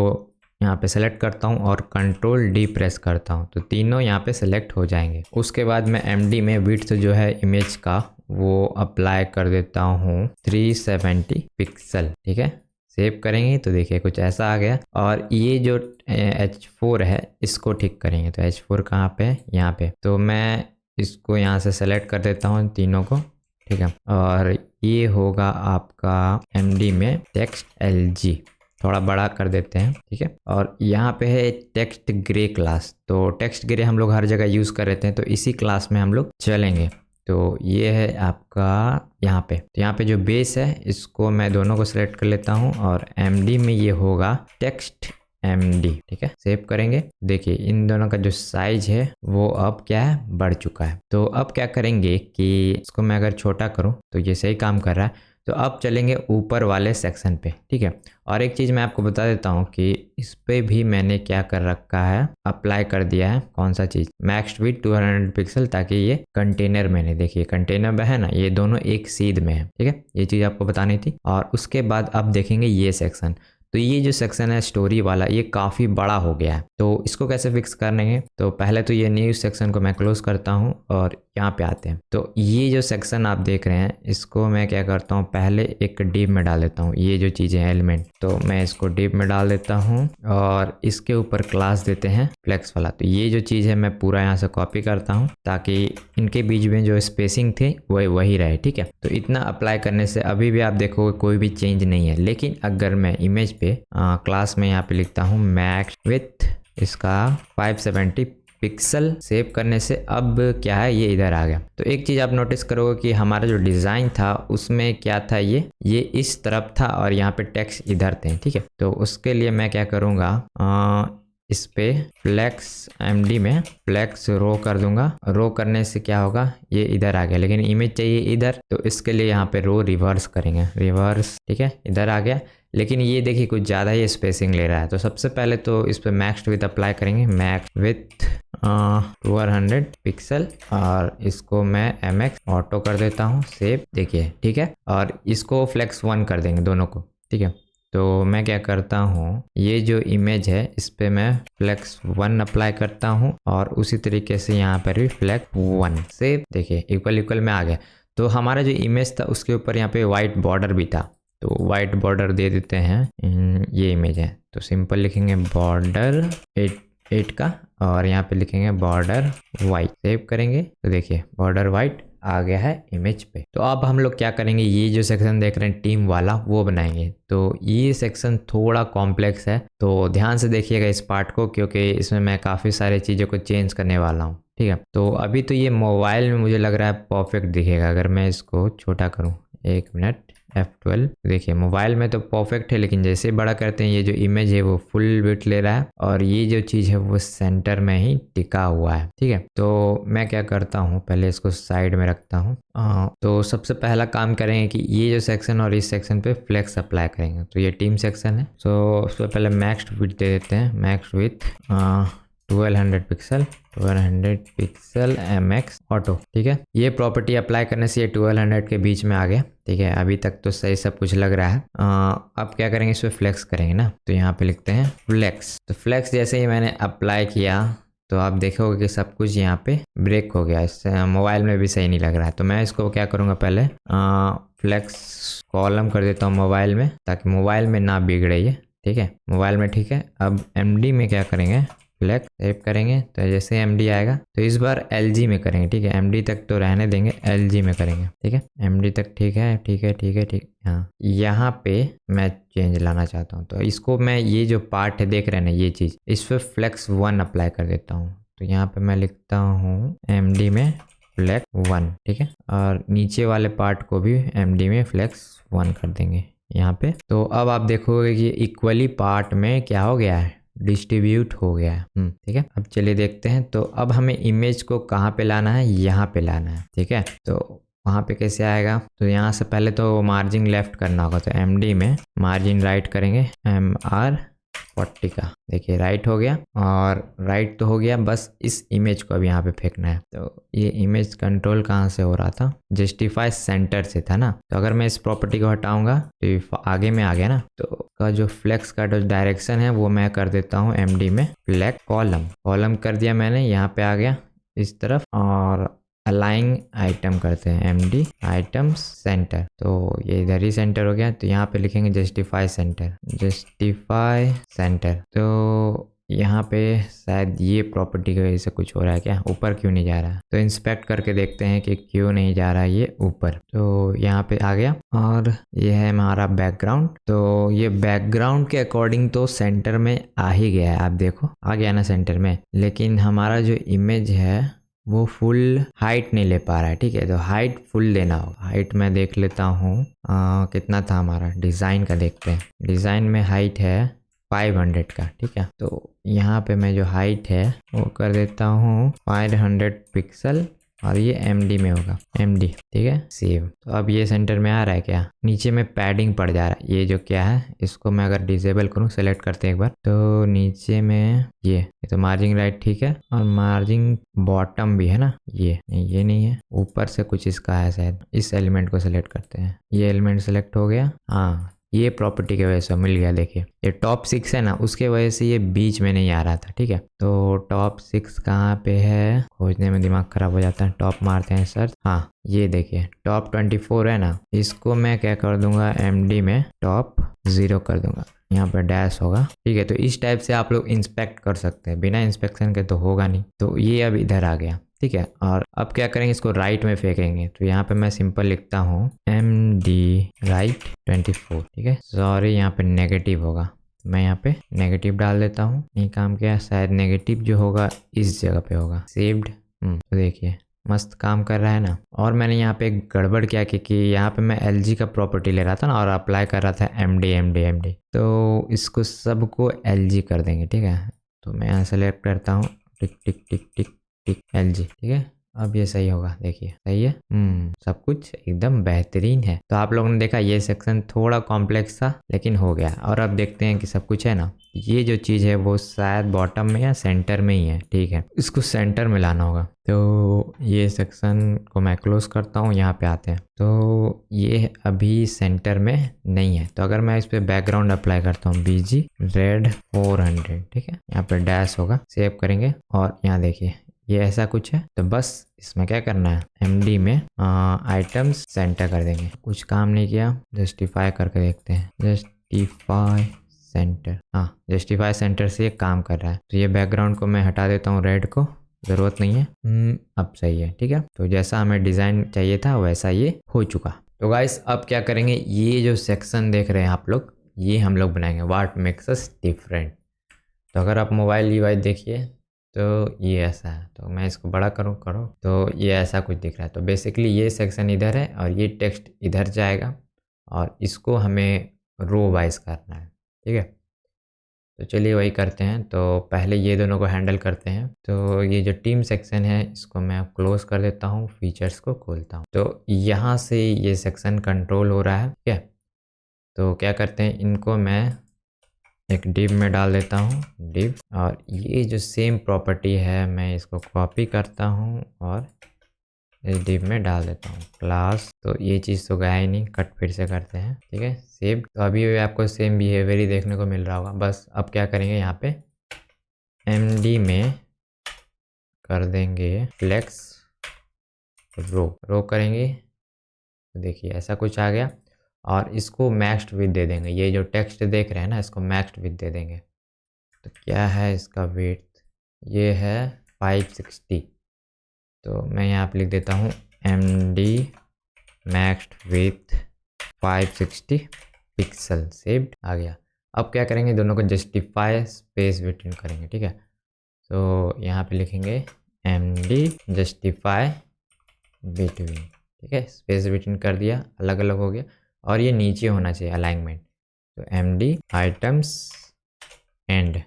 यहाँ पे सेलेक्ट करता हूँ और Ctrl+D प्रेस करता हूँ, तो तीनों यहाँ पे सेलेक्ट हो जाएंगे। उसके बाद मैं MD में विड्थ जो है इमेज का वो अप्लाई कर देता हूँ 370 पिक्सल। ठीक है, सेव करेंगे तो देखिए कुछ ऐसा आ गया। और ये जो H4 है इसको ठीक करेंगे। तो H4 कहाँ पे है, यहाँ पे। तो मैं इसको यहाँ से सेलेक्ट कर देता हूँ तीनों को। ठीक है, और ये होगा आपका MD में टेक्स्ट LG, थोड़ा बड़ा कर देते हैं। ठीक है, और यहाँ पे है टेक्स्ट ग्रे क्लास। तो टेक्स्ट ग्रे हम लोग हर जगह यूज़ कर रहे थे, तो इसी क्लास में हम लोग चलेंगे। तो ये है आपका यहाँ पे। तो यहाँ पे जो बेस है इसको मैं दोनों को सिलेक्ट कर लेता हूँ और MD में ये होगा टेक्स्ट MD। ठीक है, सेव करेंगे। देखिए इन दोनों का जो साइज है वो अब क्या है, बढ़ चुका है। तो अब क्या करेंगे कि इसको मैं अगर छोटा करूँ तो ये सही काम कर रहा है। तो अब चलेंगे ऊपर वाले सेक्शन पे। ठीक है, और एक चीज़ मैं आपको बता देता हूँ कि इस पे भी मैंने क्या कर रखा है, अप्लाई कर दिया है। कौन सा चीज़, मैक्स विड्थ 200 पिक्सल, ताकि ये कंटेनर मैंने, देखिए कंटेनर में है ना, ये दोनों एक सीध में है। ठीक है, ये चीज़ आपको बतानी थी। और उसके बाद अब देखेंगे ये सेक्शन। तो ये जो सेक्शन है स्टोरी वाला ये काफ़ी बड़ा हो गया है। तो इसको कैसे फिक्स करने, तो पहले तो ये न्यूज़ सेक्शन को मैं क्लोज करता हूँ और यहाँ पे आते हैं। तो ये जो सेक्शन आप देख रहे हैं इसको मैं क्या करता हूँ, पहले एक डिव में डाल देता हूँ। ये जो चीज़ें हैं एलिमेंट, तो मैं इसको डिव में डाल देता हूँ और इसके ऊपर क्लास देते हैं फ्लेक्स वाला। तो ये जो चीज़ है मैं पूरा यहाँ से कॉपी करता हूँ ताकि इनके बीच में जो स्पेसिंग थे वही रहे। ठीक है, तो इतना अप्लाई करने से अभी भी आप देखोगे कोई भी चेंज नहीं है। लेकिन अगर मैं इमेज पे क्लास में यहाँ पे लिखता हूँ मैक्स विड्थ इसका 570 पिक्सल, सेव करने से अब क्या है, ये इधर आ गया। तो एक चीज़ आप नोटिस करोगे कि हमारा जो डिज़ाइन था उसमें क्या था, ये इस तरफ था और यहाँ पे टेक्स्ट इधर थे। ठीक है, तो उसके लिए मैं क्या करूँगा, इस पे फ्लेक्स MD में फ्लेक्स रो कर दूंगा। रो करने से क्या होगा, ये इधर आ गया, लेकिन इमेज चाहिए इधर। तो इसके लिए यहाँ पे रो रिवर्स करेंगे, रिवर्स। ठीक है, इधर आ गया, लेकिन ये देखिए कुछ ज़्यादा ही स्पेसिंग ले रहा है। तो सबसे पहले तो इस पर मैक्स विड्थ अप्लाई करेंगे, मैक्स विड्थ 200 पिक्सल, और इसको मैं MX ऑटो कर देता हूँ, सेव। देखिए ठीक है, और इसको फ्लेक्स 1 कर देंगे दोनों को। ठीक है, तो मैं क्या करता हूँ, ये जो इमेज है इस पे मैं फ्लेक्स 1 अप्लाई करता हूँ और उसी तरीके से यहाँ पर भी फ्लेक्स 1, सेव। देखिए इक्वल में आ गया। तो हमारा जो इमेज था उसके ऊपर यहाँ पे वाइट बॉर्डर भी था, तो वाइट बॉर्डर दे देते हैं। ये इमेज है तो सिंपल लिखेंगे बॉर्डर 8 का और यहाँ पे लिखेंगे बॉर्डर वाइट, सेव करेंगे। तो देखिए बॉर्डर वाइट आ गया है इमेज पे। तो अब हम लोग क्या करेंगे, ये जो सेक्शन देख रहे हैं टीम वाला वो बनाएंगे। तो ये सेक्शन थोड़ा कॉम्प्लेक्स है, तो ध्यान से देखिएगा इस पार्ट को, क्योंकि इसमें मैं काफ़ी सारी चीज़ों को चेंज करने वाला हूँ। ठीक है, तो अभी तो ये मोबाइल में मुझे लग रहा है परफेक्ट दिखेगा। अगर मैं इसको छोटा करूँ, 1 मिनट, F12। देखिए मोबाइल में तो परफेक्ट है, लेकिन जैसे बड़ा करते हैं ये जो इमेज है वो फुल विड्थ ले रहा है और ये जो चीज़ है वो सेंटर में ही टिका हुआ है। ठीक है, तो मैं क्या करता हूँ, पहले इसको साइड में रखता हूँ। तो सबसे पहला काम करेंगे कि ये जो सेक्शन और इस सेक्शन पे फ्लेक्स अप्लाई करेंगे। तो ये टीम सेक्शन है, तो उससे पहले मैक्स विड्थ दे देते हैं, max width 1200 pixel, 1200 pixel MX auto. ठीक है, ये प्रॉपर्टी अप्लाई करने से ये 1200 के बीच में आ गया। ठीक है, अभी तक तो सही सब कुछ लग रहा है। अब क्या करेंगे, इस पर फ्लेक्स करेंगे ना, तो यहाँ पे लिखते हैं फ्लेक्स। तो फ्लेक्स जैसे ही मैंने अप्लाई किया तो आप देखोगे कि सब कुछ यहाँ पे ब्रेक हो गया, इससे मोबाइल में भी सही नहीं लग रहा है। तो मैं इसको क्या करूँगा, पहले फ्लेक्स कॉलम कर देता हूँ मोबाइल में, ताकि मोबाइल में ना बिगड़े ये। ठीक है, मोबाइल में ठीक है। अब MD में क्या करेंगे, फ्लेक्स सेव करेंगे। तो जैसे MD आएगा तो इस बार LG में करेंगे। ठीक है, MD तक तो रहने देंगे, LG में करेंगे। ठीक है, MD तक ठीक है, ठीक है, ठीक है, ठीक। हाँ, यहाँ पे मैं चेंज लाना चाहता हूँ, तो इसको मैं ये जो पार्ट है देख रहे हैं ना, ये चीज़, इस पर फ्लेक्स 1 अप्लाई कर देता हूँ। तो यहाँ पे मैं लिखता हूँ MD में फ्लेक्स 1। ठीक है, और नीचे वाले पार्ट को भी MD में फ्लेक्स 1 कर देंगे यहाँ पे। तो अब आप देखोगे कि इक्वली पार्ट में क्या हो गया है, डिस्ट्रीब्यूट हो गया है। ठीक है, अब चलिए देखते हैं। तो अब हमें इमेज को कहाँ पे लाना है, यहाँ पे लाना है। ठीक है, तो वहाँ पे कैसे आएगा, तो यहाँ से पहले तो मार्जिन लेफ्ट करना होगा। तो MD में मार्जिन राइट करेंगे, MR40 का। देखिए राइट हो गया, और राइट तो हो गया, बस इस इमेज को अब यहाँ पे फेंकना है। तो ये इमेज कंट्रोल कहाँ से हो रहा था, जस्टिफाई सेंटर से था ना। तो अगर मैं इस प्रॉपर्टी को हटाऊंगा तो आगे में आ गया ना। तो का जो फ्लेक्स का जो डायरेक्शन है वो मैं कर देता हूँ MD में फ्लेक्स कॉलम। कॉलम कर दिया मैंने, यहाँ पे आ गया इस तरफ, और अलाइन आइटम करते हैं MD आइटम सेंटर। तो ये इधर ही सेंटर हो गया। तो यहाँ पे लिखेंगे जस्टिफाई सेंटर, जस्टिफाई सेंटर। तो यहाँ पे शायद ये प्रॉपर्टी की वजह से कुछ हो रहा है क्या, ऊपर क्यों नहीं जा रहा है। तो इंस्पेक्ट करके देखते हैं कि क्यों नहीं जा रहा है ये ऊपर। तो यहाँ पे आ गया, और ये है हमारा बैकग्राउंड। तो ये बैकग्राउंड के अकॉर्डिंग तो सेंटर में आ ही गया है, आप देखो आ गया ना सेंटर में। लेकिन हमारा जो इमेज है वो फुल हाइट नहीं ले पा रहा है। ठीक है, तो हाइट फुल लेना होगा। हाइट मैं देख लेता हूँ कितना था हमारा, डिज़ाइन का देखते हैं। डिज़ाइन में हाइट है 500 का। ठीक है, तो यहाँ पे मैं जो हाइट है वो कर देता हूँ 500 पिक्सल, और ये MD में होगा, MD। ठीक है, सेव। तो अब ये सेंटर में आ रहा है क्या, नीचे में पैडिंग पड़ जा रहा है। ये जो क्या है, इसको मैं अगर डिसेबल करूँ, सेलेक्ट करते हैं एक बार, तो नीचे में ये तो मार्जिन राइट ठीक है, और मार्जिन बॉटम भी है ना, ये नहीं है, ऊपर से कुछ इसका है शायद। इस एलिमेंट को सेलेक्ट करते हैं, ये एलिमेंट सेलेक्ट हो गया। हाँ, ये प्रॉपर्टी की वजह से मिल गया। देखिए ये टॉप 6 है ना, उसके वजह से ये बीच में नहीं आ रहा था। ठीक है, तो टॉप 6 कहाँ पे है, खोजने में दिमाग खराब हो जाता है। टॉप मारते हैं सर्च, हाँ ये देखिए टॉप 24 है ना, इसको मैं क्या कर दूंगा, MD में टॉप 0 कर दूंगा, यहाँ पर डैश होगा। ठीक है, तो इस टाइप से आप लोग इंस्पेक्ट कर सकते हैं, बिना इंस्पेक्शन के तो होगा नहीं। तो ये अब इधर आ गया। ठीक है, और अब क्या करेंगे, इसको राइट में फेंकेंगे। तो यहाँ पे मैं सिंपल लिखता हूँ MD राइट 24। ठीक है, सॉरी यहाँ पे नेगेटिव होगा, मैं यहाँ पे नेगेटिव डाल देता हूँ। नहीं काम किया, शायद नेगेटिव जो होगा इस जगह पे होगा, सेव्ड। तो देखिए मस्त काम कर रहा है ना। और मैंने यहाँ पे गड़बड़ क्या की कि यहाँ पे मैं LG का प्रॉपर्टी ले रहा था ना, और अप्लाई कर रहा था MD। तो इसको सबको LG कर देंगे। ठीक है, तो मैं यहाँ सेलेक्ट करता हूँ, टिक टिक टिक टिक टिक LG। ठीक है, अब ये सही होगा, देखिए सही है। सब कुछ एकदम बेहतरीन है। तो आप लोगों ने देखा ये सेक्शन थोड़ा कॉम्प्लेक्स था, लेकिन हो गया। और अब देखते हैं कि सब कुछ है ना, ये जो चीज़ है वो शायद बॉटम में या सेंटर में ही है। ठीक है, इसको सेंटर में लाना होगा। तो ये सेक्शन को मैं क्लोज करता हूँ, यहाँ पे आते हैं। तो ये अभी सेंटर में नहीं है। तो अगर मैं इस पर बैकग्राउंड अप्लाई करता हूँ, BG रेड 400। ठीक है, यहाँ पे डैश होगा, सेव करेंगे, और यहाँ देखिए ये ऐसा कुछ है। तो बस इसमें क्या करना है, MD में आइटम्स सेंटर कर देंगे। कुछ काम नहीं किया, जस्टिफाई करके देखते हैं, जस्टिफाई सेंटर। हाँ, जस्टिफाई सेंटर से ये काम कर रहा है। तो ये बैकग्राउंड को मैं हटा देता हूँ, रेड को ज़रूरत नहीं है। अब सही है। ठीक है, तो जैसा हमें डिज़ाइन चाहिए था वैसा ये हो चुका। तो गाइस अब क्या करेंगे, ये जो सेक्शन देख रहे हैं आप लोग, ये हम लोग बनाएंगे व्हाट मेक्स अस डिफरेंट। तो अगर आप मोबाइल UI देखिए तो ये ऐसा है। तो मैं इसको बड़ा करो तो ये ऐसा कुछ दिख रहा है। तो बेसिकली ये सेक्शन इधर है, और ये टेक्स्ट इधर जाएगा, और इसको हमें रो वाइज करना है, ठीक है। तो चलिए वही करते हैं। तो पहले ये दोनों को हैंडल करते हैं। तो ये जो टीम सेक्शन है इसको मैं क्लोज कर देता हूँ, फीचर्स को खोलता हूँ। तो यहाँ से ये सेक्शन कंट्रोल हो रहा है, ठीक है। तो क्या करते हैं, इनको मैं एक डिव में डाल देता हूँ, डिव। और ये जो सेम प्रॉपर्टी है मैं इसको कॉपी करता हूँ और इस डिव में डाल देता हूँ क्लास। तो ये चीज़ तो गया ही नहीं, कट फिर से करते हैं, ठीक है, सेव। तो अभी भी आपको सेम बिहेवियर ही देखने को मिल रहा होगा। बस अब क्या करेंगे, यहाँ पे md में कर देंगे फ्लेक्स रो करेंगे। तो देखिए ऐसा कुछ आ गया। और इसको मैक्स्ड विड्थ दे देंगे। ये जो टेक्स्ट देख रहे हैं ना, इसको मैक्स्ड विड्थ दे देंगे। तो क्या है इसका विड्थ, ये है 560। तो मैं यहाँ पे लिख देता हूँ md maxed with 560 pixel, saved, आ गया। अब क्या करेंगे, दोनों को जस्टिफाई स्पेस बिटवीन करेंगे, ठीक है। तो यहाँ पे लिखेंगे md जस्टिफाई बिटवीन, ठीक है, स्पेस बिटवीन कर दिया, अलग अलग हो गया। और ये नीचे होना चाहिए अलाइनमेंट। तो md आइटम्स एंड,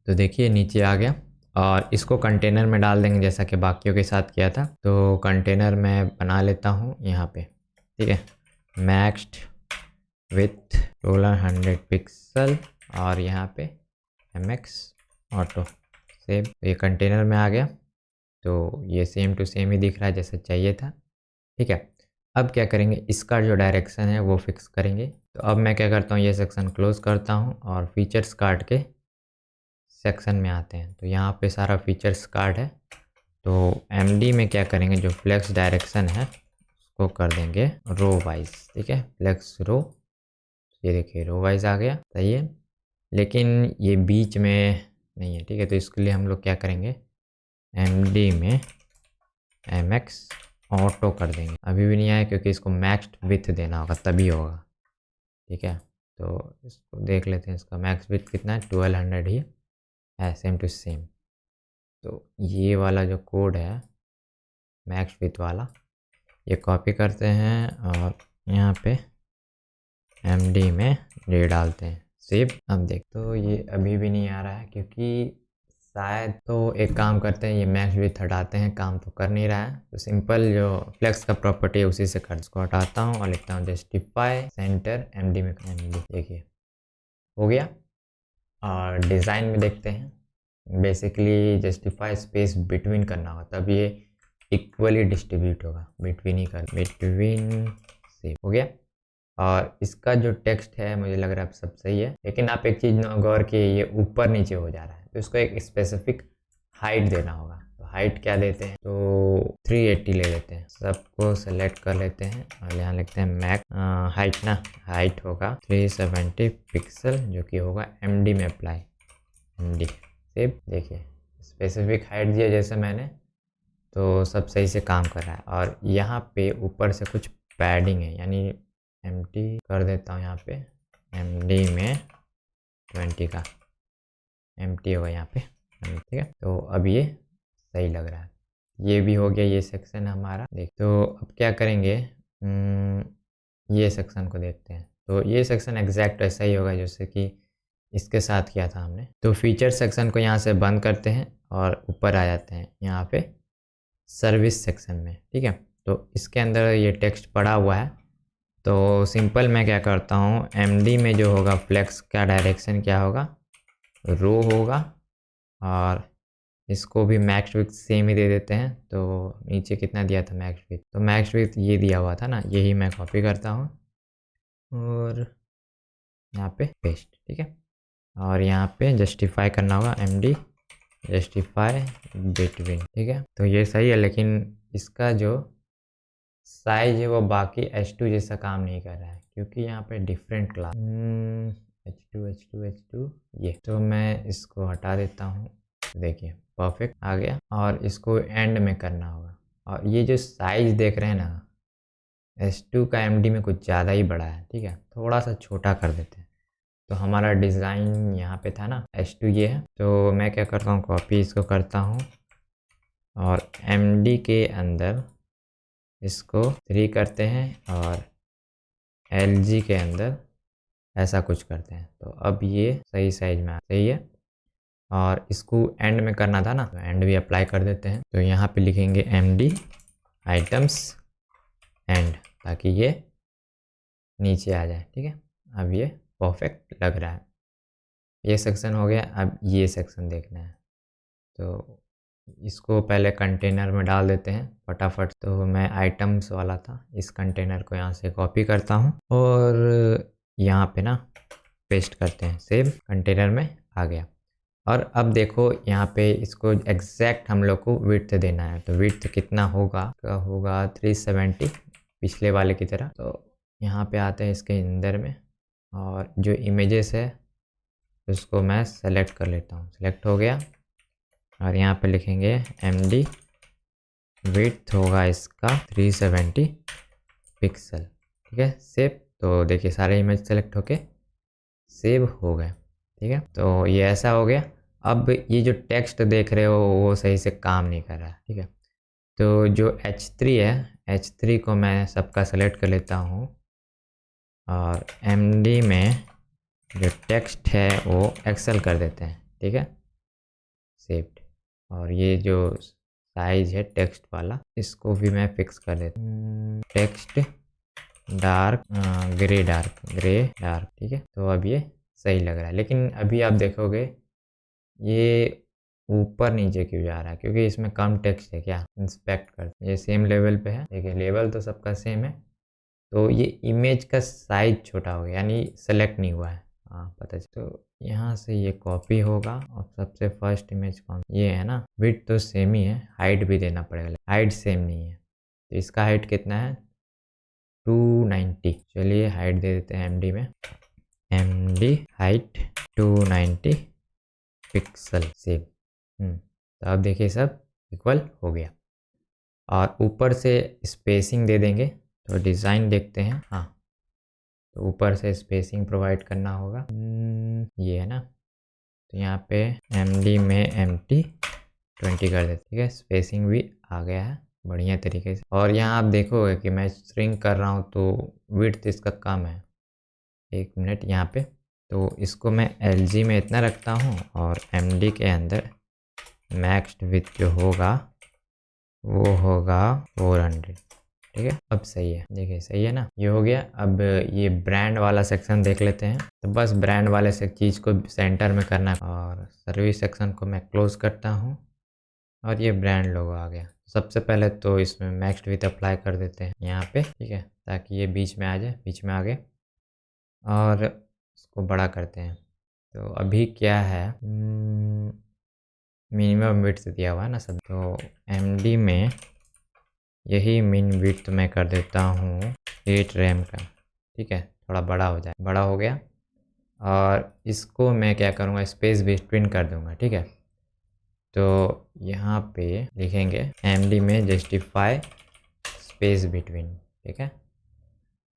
तो देखिए नीचे आ गया। और इसको कंटेनर में डाल देंगे जैसा कि बाकियों के साथ किया था। तो कंटेनर में बना लेता हूँ यहाँ पे, ठीक है, मैक्स्ड विथ 1600 पिक्सल और यहाँ पे mx ऑटो, सेव। तो ये कंटेनर में आ गया। तो ये सेम टू सेम ही दिख रहा है जैसे चाहिए था, ठीक है। अब क्या करेंगे, इसका जो डायरेक्शन है वो फिक्स करेंगे। तो अब मैं क्या करता हूँ, ये सेक्शन क्लोज करता हूँ और फीचर्स काट के सेक्शन में आते हैं। तो यहाँ पे सारा फीचर्स कार्ड है। तो md में क्या करेंगे, जो फ्लेक्स डायरेक्शन है उसको कर देंगे रो वाइज, ठीक है, फ्लेक्स रो। ये देखिए रो वाइज आ गया, सही है। लेकिन ये बीच में नहीं है, ठीक है। तो इसके लिए हम लोग क्या करेंगे, md में mx ऑटो कर देंगे। अभी भी नहीं आया क्योंकि इसको मैक्स्ड विथ देना होगा तभी होगा, ठीक है। तो इसको देख लेते हैं, इसका मैक्स विथ कितना है, 1200 ही है, सेम टू सेम। तो ये वाला जो कोड है मैक्स विथ वाला, ये कॉपी करते हैं और यहाँ पे md में ये डालते हैं, सेव। अब देख, तो ये अभी भी नहीं आ रहा है क्योंकि शायद, तो एक काम करते हैं, ये मैक्स विथ हटाते हैं, काम तो कर नहीं रहा है। तो सिंपल जो फ्लेक्स का प्रॉपर्टी है उसी से कर, इसको हटाता हूँ और लिखता हूँ जस्टिफाई सेंटर md में md, देखिए हो गया। और डिज़ाइन में देखते हैं, बेसिकली जस्टिफाई स्पेस बिटवीन करना होगा तब ये इक्वली डिस्ट्रीब्यूट होगा, बिटवीन ही कर, बिटवीन, से हो गया। और इसका जो टेक्स्ट है मुझे लग रहा है अब सब सही है। लेकिन आप एक चीज़ गौर की, ये ऊपर नीचे हो जा रहा है, तो इसको एक स्पेसिफिक हाइट देना होगा। तो हाइट क्या देते हैं, तो 380 ले लेते हैं, सबको सेलेक्ट कर लेते हैं और यहाँ लिखते हैं मैक हाइट ना, हाइट होगा 370 पिक्सल, जो कि होगा md में अप्लाई, md सेव। देखिए स्पेसिफिक हाइट दिया जैसे मैंने, तो सब सही से काम कर रहा है। और यहाँ पे ऊपर से कुछ पैडिंग है, यानी md कर देता हूँ यहाँ पे md में 20 का empty होगा यहाँ पे, ठीक है। तो अब ये सही लग रहा है, ये भी हो गया ये सेक्शन हमारा। देख, तो अब क्या करेंगे, ये सेक्शन को देखते हैं। तो ये सेक्शन एग्जैक्ट ऐसा ही होगा जैसे कि इसके साथ किया था हमने। तो फीचर सेक्शन को यहाँ से बंद करते हैं और ऊपर आ जाते हैं यहाँ पे सर्विस सेक्शन में, ठीक है। तो इसके अंदर ये टेक्स्ट पड़ा हुआ है। तो सिंपल मैं क्या करता हूँ, md में जो होगा फ्लेक्स का डायरेक्शन क्या होगा, रो होगा। और इसको भी मैक्स विथ सेम ही दे देते हैं। तो नीचे कितना दिया था मैक्स विथ, तो मैक्स विथ ये दिया हुआ था ना, यही मैं कॉपी करता हूँ और यहाँ पे पेस्ट, ठीक है। और यहाँ पे जस्टिफाई करना होगा md जस्टिफाई बिटवीन, ठीक है। तो ये सही है, लेकिन इसका जो साइज है वो बाकी h2 जैसा काम नहीं कर रहा है क्योंकि यहाँ पे डिफरेंट क्लास h2 ये। तो मैं इसको हटा देता हूँ, देखिए परफेक्ट आ गया। और इसको एंड में करना होगा। और ये जो साइज देख रहे हैं ना, h2 का md में कुछ ज़्यादा ही बड़ा है, ठीक है, थोड़ा सा छोटा कर देते हैं। तो हमारा डिज़ाइन यहाँ पे था ना, h2 ये है। तो मैं क्या करता हूँ, कॉपी इसको करता हूँ और md के अंदर इसको 3 करते हैं और LG के अंदर ऐसा कुछ करते हैं। तो अब ये सही साइज में सही है, और इसको एंड में करना था ना, तो एंड भी अप्लाई कर देते हैं। तो यहाँ पे लिखेंगे MD आइटम्स एंड, ताकि ये नीचे आ जाए। ठीक है, अब ये परफेक्ट लग रहा है। ये सेक्शन हो गया। अब ये सेक्शन देखना है, तो इसको पहले कंटेनर में डाल देते हैं फटाफट। तो मैं आइटम्स वाला था, इस कंटेनर को यहाँ से कॉपी करता हूँ और यहाँ पे ना पेस्ट करते हैं। सेव कंटेनर में आ गया। और अब देखो यहाँ पे इसको एग्जैक्ट हम लोग को विड्थ देना है। तो विड्थ कितना होगा, 370 पिछले वाले की तरह। तो यहाँ पे आते हैं इसके अंदर में, और जो इमेजेस है उसको मैं सेलेक्ट कर लेता हूँ। सेलेक्ट हो गया, और यहाँ पे लिखेंगे MD विड्थ होगा इसका 370 पिक्सल। ठीक है, सेव। तो देखिए सारे इमेज सेलेक्ट होके सेव हो गए। ठीक है, तो ये ऐसा हो गया। अब ये जो टेक्स्ट देख रहे हो वो सही से काम नहीं कर रहा है। ठीक है, तो जो H3 है, H3 को मैं सबका सेलेक्ट कर लेता हूँ, और MD में जो टेक्स्ट है वो एक्सेल कर देते हैं। ठीक है, सेव्ड। और ये जो साइज है टेक्स्ट वाला, इसको भी मैं फिक्स कर देता हूँ। Text dark grey dark. ठीक है, तो अब ये सही लग रहा है। लेकिन अभी आप देखोगे ये ऊपर नीचे क्यों जा रहा है, क्योंकि इसमें कम टेक्स्ट है। क्या इंस्पेक्ट कर, ये सेम लेवल पे है। देखिए लेवल तो सबका सेम है, तो ये इमेज का साइज छोटा हो गया, यानी सेलेक्ट नहीं हुआ है। हाँ पता चल। तो यहाँ से ये कॉपी होगा, और सबसे फर्स्ट इमेज कौन, ये है ना। विड्थ तो सेम ही है, हाइट भी देना पड़ेगा, हाइट सेम नहीं है। तो इसका हाइट कितना है, 290। चलिए हाइट दे देते हैं MD में, MD हाइट 290 पिक्सल। सेव। तो अब देखिए सब इक्वल हो गया। और ऊपर से स्पेसिंग दे देंगे। तो डिज़ाइन देखते हैं। हाँ, तो ऊपर से स्पेसिंग प्रोवाइड करना होगा। ये है ना, तो यहाँ पे MD में MT 20 कर देते। ठीक है, स्पेसिंग भी आ गया है बढ़िया तरीके से। और यहाँ आप देखोगे कि मैं श्रिंक कर रहा हूँ तो विड्थ इसका कम है। एक मिनट, यहाँ पे तो इसको मैं LG में इतना रखता हूँ, और MD के अंदर मैक्स विड्थ जो होगा वो होगा 400। ठीक है, अब सही है। देखिए सही है ना, ये हो गया। अब ये ब्रांड वाला सेक्शन देख लेते हैं। तो बस ब्रांड वाले से चीज़ को सेंटर में करना है, और सर्विस सेक्शन को मैं क्लोज करता हूँ, और ये ब्रांड लोगो आ गया। सबसे पहले तो इसमें मैक्स विड्थ अप्लाई कर देते हैं यहाँ पे। ठीक है, ताकि ये बीच में आ जाए, बीच में आ गए, और इसको बड़ा करते हैं। तो अभी क्या है, मिनिमम विड्थ दिया हुआ है ना सब। तो MD में यही मिन विड्थ मैं कर देता हूँ 8 RAM का। ठीक है, थोड़ा बड़ा हो जाए, बड़ा हो गया। और इसको मैं क्या करूँगा, स्पेस बिटवीन कर दूँगा। ठीक है, तो यहाँ पे लिखेंगे MD में जस्टिफाई स्पेस बिटवीन। ठीक है,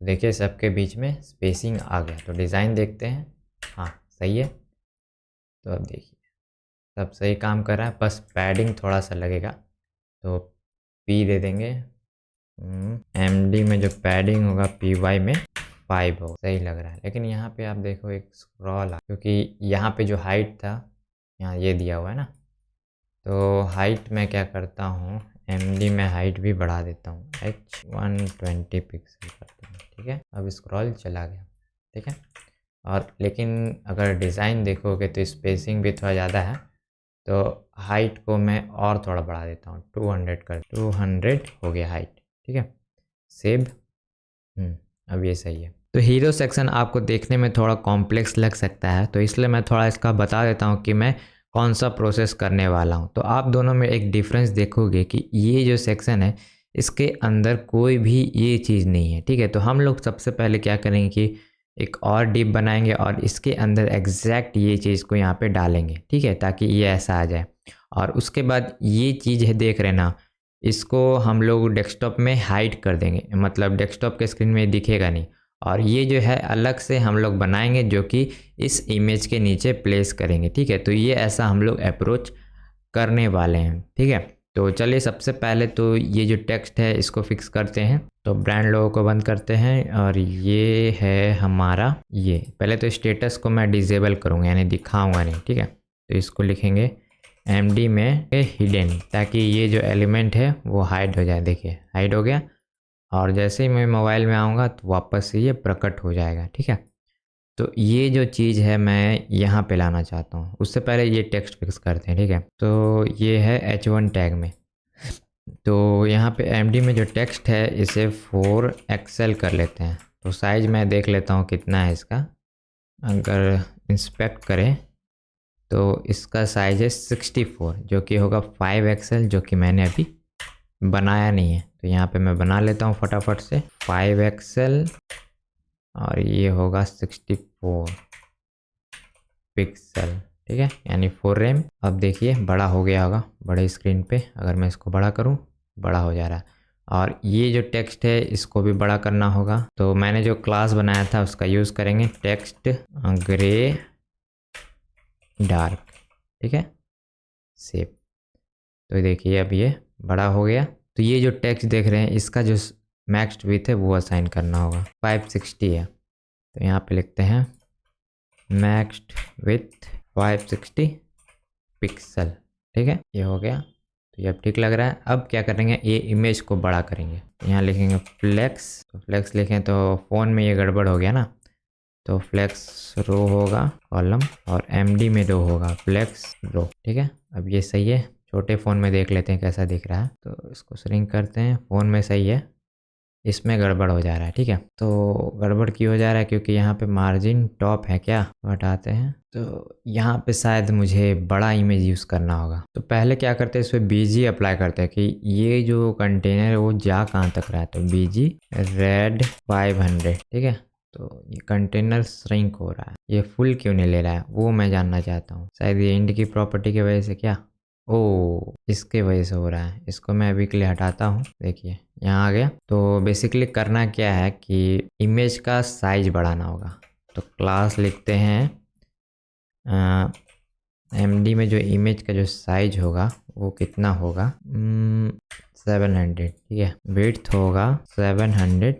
देखिए सबके बीच में स्पेसिंग आ गया। तो डिज़ाइन देखते हैं। हाँ सही है। तो अब देखिए सब सही काम कर रहा है, बस पैडिंग थोड़ा सा लगेगा, तो P दे देंगे। MD में जो पैडिंग होगा PY में 5 हो। सही लग रहा है। लेकिन यहाँ पे आप देखो एक स्क्रॉल आ, क्योंकि यहाँ पे जो हाइट था यहाँ ये दिया हुआ है ना, तो हाइट मैं क्या करता हूँ, MD में हाइट भी बढ़ा देता हूँ, H120 पिक्सल करता हूँ। ठीक है, अब स्क्रॉल चला गया। ठीक है, और लेकिन अगर डिज़ाइन देखोगे तो स्पेसिंग भी थोड़ा ज़्यादा है, तो हाइट को मैं और थोड़ा बढ़ा देता हूँ, 200 हो गया हाइट। ठीक है, सेव। अब ये सही है। तो हीरो सेक्शन आपको देखने में थोड़ा कॉम्प्लेक्स लग सकता है, तो इसलिए मैं थोड़ा इसका बता देता हूँ कि मैं कौन सा प्रोसेस करने वाला हूँ। तो आप दोनों में एक डिफरेंस देखोगे कि ये जो सेक्शन है इसके अंदर कोई भी ये चीज़ नहीं है। ठीक है, तो हम लोग सबसे पहले क्या करेंगे कि एक और डिप बनाएंगे, और इसके अंदर एग्जैक्ट ये चीज़ को यहाँ पे डालेंगे। ठीक है, ताकि ये ऐसा आ जाए। और उसके बाद ये चीज़ है, देख रहे ना, इसको हम लोग डेस्कटॉप में हाइड कर देंगे, मतलब डेस्कटॉप के स्क्रीन में दिखेगा नहीं। और ये जो है अलग से हम लोग बनाएंगे, जो कि इस इमेज के नीचे प्लेस करेंगे। ठीक है, तो ये ऐसा हम लोग अप्रोच करने वाले हैं। ठीक है, तो चलिए सबसे पहले तो ये जो टेक्स्ट है इसको फिक्स करते हैं। तो ब्रांड लोगो को बंद करते हैं और ये है हमारा, ये पहले तो स्टेटस को मैं डिसेबल करूँगा यानी दिखाऊंगा नहीं, ठीक है। तो इसको लिखेंगे MD में हिडन, ताकि ये जो एलिमेंट है वो हाइड हो जाए। देखिए हाइड हो गया, और जैसे ही मैं मोबाइल में आऊँगा तो वापस से ये प्रकट हो जाएगा, ठीक है। तो ये जो चीज़ है मैं यहाँ पे लाना चाहता हूँ। उससे पहले ये टेक्स्ट फिक्स करते हैं, ठीक है। तो ये है H1 टैग में। तो यहाँ पे MD में जो टेक्स्ट है इसे 4XL कर लेते हैं। तो साइज़ मैं देख लेता हूँ कितना है इसका। अगर इंस्पेक्ट करें तो इसका साइज़ है 64, जो कि होगा 5XL, जो कि मैंने अभी बनाया नहीं है। तो यहाँ पे मैं बना लेता हूँ फटाफट से 5XL, और ये होगा 64 पिक्सल, ठीक है, यानी 4 RAM। अब देखिए बड़ा हो गया होगा बड़े स्क्रीन पे। अगर मैं इसको बड़ा करूँ, बड़ा हो जा रहा है। और ये जो टेक्स्ट है इसको भी बड़ा करना होगा। तो मैंने जो क्लास बनाया था उसका यूज़ करेंगे, टेक्स्ट ग्रे डार्क, ठीक है, सेव। तो देखिए अब ये बड़ा हो गया। तो ये जो टेक्स्ट देख रहे हैं इसका जो मैक्स विड्थ है वो असाइन करना होगा, 560 है। तो यहाँ पे लिखते हैं मैक्स विड्थ 560 पिक्सल, ठीक है, ये हो गया। तो ये अब ठीक लग रहा है। अब क्या करेंगे, ये इमेज को बड़ा करेंगे। यहाँ लिखेंगे फ्लेक्स। तो फ्लेक्स लिखें तो फ़ोन में ये गड़बड़ हो गया ना, तो फ्लेक्स रो होगा कॉलम, और MD में रो होगा फ्लेक्स रो, ठीक है। अब ये सही है। छोटे फ़ोन में देख लेते हैं कैसा दिख रहा है। तो इसको श्रिंक करते हैं। फ़ोन में सही है, इसमें गड़बड़ हो जा रहा है, ठीक है। तो गड़बड़ क्यों हो जा रहा है, क्योंकि यहाँ पे मार्जिन टॉप है क्या, हटाते हैं। तो यहाँ पे शायद मुझे बड़ा इमेज यूज़ करना होगा। तो पहले क्या करते हैं, इस पर BG अप्लाई करते हैं कि ये जो कंटेनर है वो जा कहाँ तक रहा है। तो BG रेड 500, ठीक है। तो ये कंटेनर श्रिंक हो रहा है, ये फुल क्यों नहीं ले रहा है वो मैं जानना चाहता हूँ। शायद ये इंड की प्रॉपर्टी की वजह से, क्या, ओ इसके वजह से हो रहा है। इसको मैं अभी के लिए हटाता हूँ। देखिए यहाँ आ गया। तो बेसिकली करना क्या है कि इमेज का साइज बढ़ाना होगा। तो क्लास लिखते हैं MD में जो इमेज का जो साइज होगा वो कितना होगा, 700, ठीक है। विड्थ होगा 700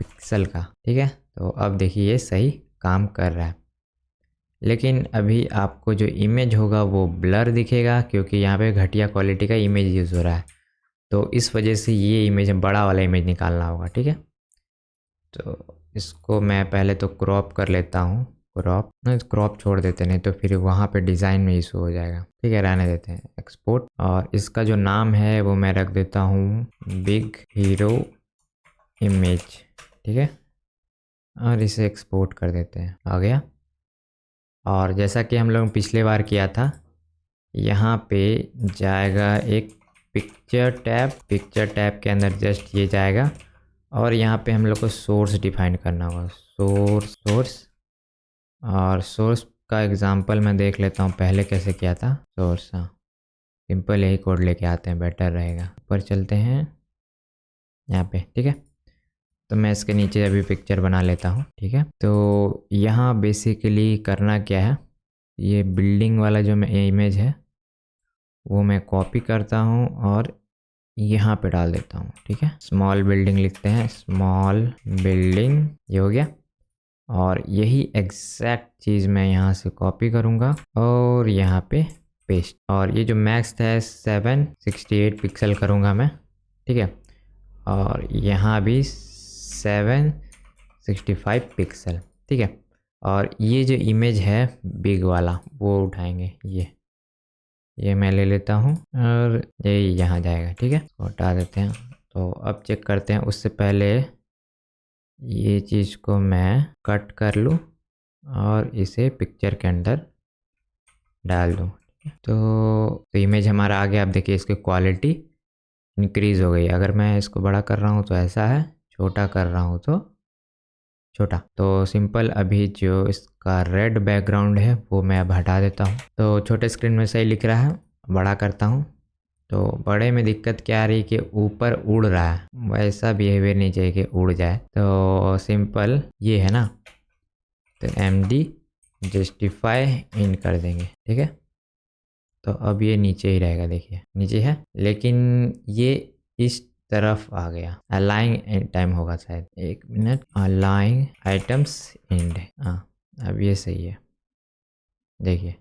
पिक्सल का, ठीक है। तो अब देखिए ये सही काम कर रहा है, लेकिन अभी आपको जो इमेज होगा वो ब्लर दिखेगा, क्योंकि यहाँ पे घटिया क्वालिटी का इमेज यूज़ हो रहा है। तो इस वजह से ये इमेज, बड़ा वाला इमेज निकालना होगा, ठीक है। तो इसको मैं पहले तो क्रॉप कर लेता हूँ। क्रॉप छोड़ देते, नहीं तो फिर वहाँ पे डिज़ाइन में इशू हो जाएगा, ठीक है, रहने देते हैं। एक्सपोर्ट, और इसका जो नाम है वो मैं रख देता हूँ बिग हीरो इमेज, ठीक है, और इसे एक्सपोर्ट कर देते हैं। आ गया। और जैसा कि हम लोग पिछले बार किया था, यहाँ पे जाएगा एक पिक्चर टैब के अंदर जस्ट ये जाएगा, और यहाँ पे हम लोग को सोर्स डिफाइन करना होगा। सोर्स और सोर्स का एग्जांपल मैं देख लेता हूँ पहले कैसे किया था। सोर्स, हाँ, सिंपल यही कोड लेके आते हैं, बेटर रहेगा। ऊपर चलते हैं यहाँ पे, ठीक है। तो मैं इसके नीचे अभी पिक्चर बना लेता हूँ, ठीक है। तो यहाँ बेसिकली करना क्या है, ये बिल्डिंग वाला जो मैं इमेज है वो मैं कॉपी करता हूँ और यहाँ पे डाल देता हूँ, ठीक है। स्मॉल बिल्डिंग लिखते हैं, स्मॉल बिल्डिंग, ये हो गया। और यही एग्जैक्ट चीज़ मैं यहाँ से कॉपी करूँगा और यहाँ पे पेस्ट। और ये जो मैक्स है 768 पिक्सल करूँगा मैं, ठीक है। और यहाँ भी 765 पिक्सल, ठीक है। और ये जो इमेज है बिग वाला वो उठाएंगे, ये मैं ले लेता हूँ और ये यहाँ जाएगा, ठीक है, हटा देते हैं। तो अब चेक करते हैं, उससे पहले ये चीज़ को मैं कट कर लूँ और इसे पिक्चर के अंदर डाल दूँ। तो इमेज हमारा आ गया। अब देखिए इसकी क्वालिटी इंक्रीज़ हो गई। अगर मैं इसको बड़ा कर रहा हूँ तो ऐसा है, छोटा कर रहा हूँ तो छोटा। तो सिंपल अभी जो इसका रेड बैकग्राउंड है वो मैं अब हटा देता हूँ। तो छोटे स्क्रीन में सही लिख रहा है, बड़ा करता हूँ। तो बड़े में दिक्कत क्या आ रही कि ऊपर उड़ रहा है, वैसा बिहेवियर नहीं चाहिए कि उड़ जाए। तो सिंपल ये है ना, तो MD जस्टिफाई इन कर देंगे, ठीक है। तो अब ये नीचे ही रहेगा, देखिए नीचे है, लेकिन ये इस तरफ आ गया। अलाइन टाइम होगा शायद, 1 मिनट, अलाइन आइटम्स एंड, हाँ अब ये सही है, देखिए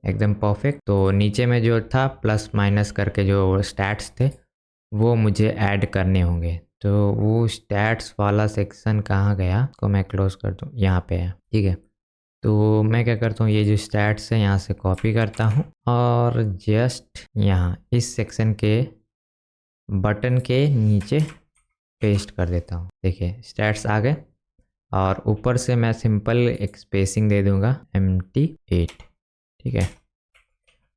एकदम परफेक्ट। तो नीचे में जो था प्लस माइनस करके जो स्टैट्स थे वो मुझे ऐड करने होंगे। तो वो स्टैट्स वाला सेक्शन कहाँ गया, को मैं क्लोज कर दूँ, यहाँ पे है, ठीक है। तो मैं क्या करता हूँ, ये जो स्टैट्स है यहाँ से कॉपी करता हूँ और जस्ट यहाँ इस सेक्शन के बटन के नीचे पेस्ट कर देता हूँ। देखिए स्टैट्स आ गए और ऊपर से मैं सिंपल एक स्पेसिंग दे दूँगा MT8, ठीक है।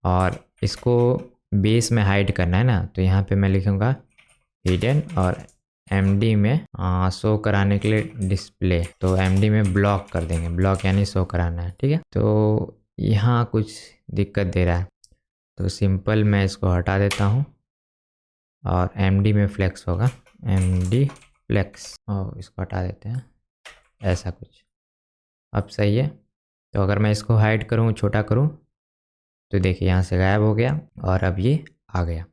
और इसको बेस में हाइड करना है ना, तो यहाँ पे मैं लिखूँगा हिडन और MD में शो कराने के लिए डिस्प्ले, तो MD में ब्लॉक कर देंगे, ब्लॉक यानी शो कराना है, ठीक है। तो यहाँ कुछ दिक्कत दे रहा है, तो सिंपल मैं इसको हटा देता हूँ और MD में फ्लेक्स होगा, MD फ्लेक्स, और इसको हटा देते हैं, ऐसा कुछ। अब सही है। तो अगर मैं इसको हाइड करूँ, छोटा करूँ, तो देखिए यहाँ से गायब हो गया और अब ये आ गया,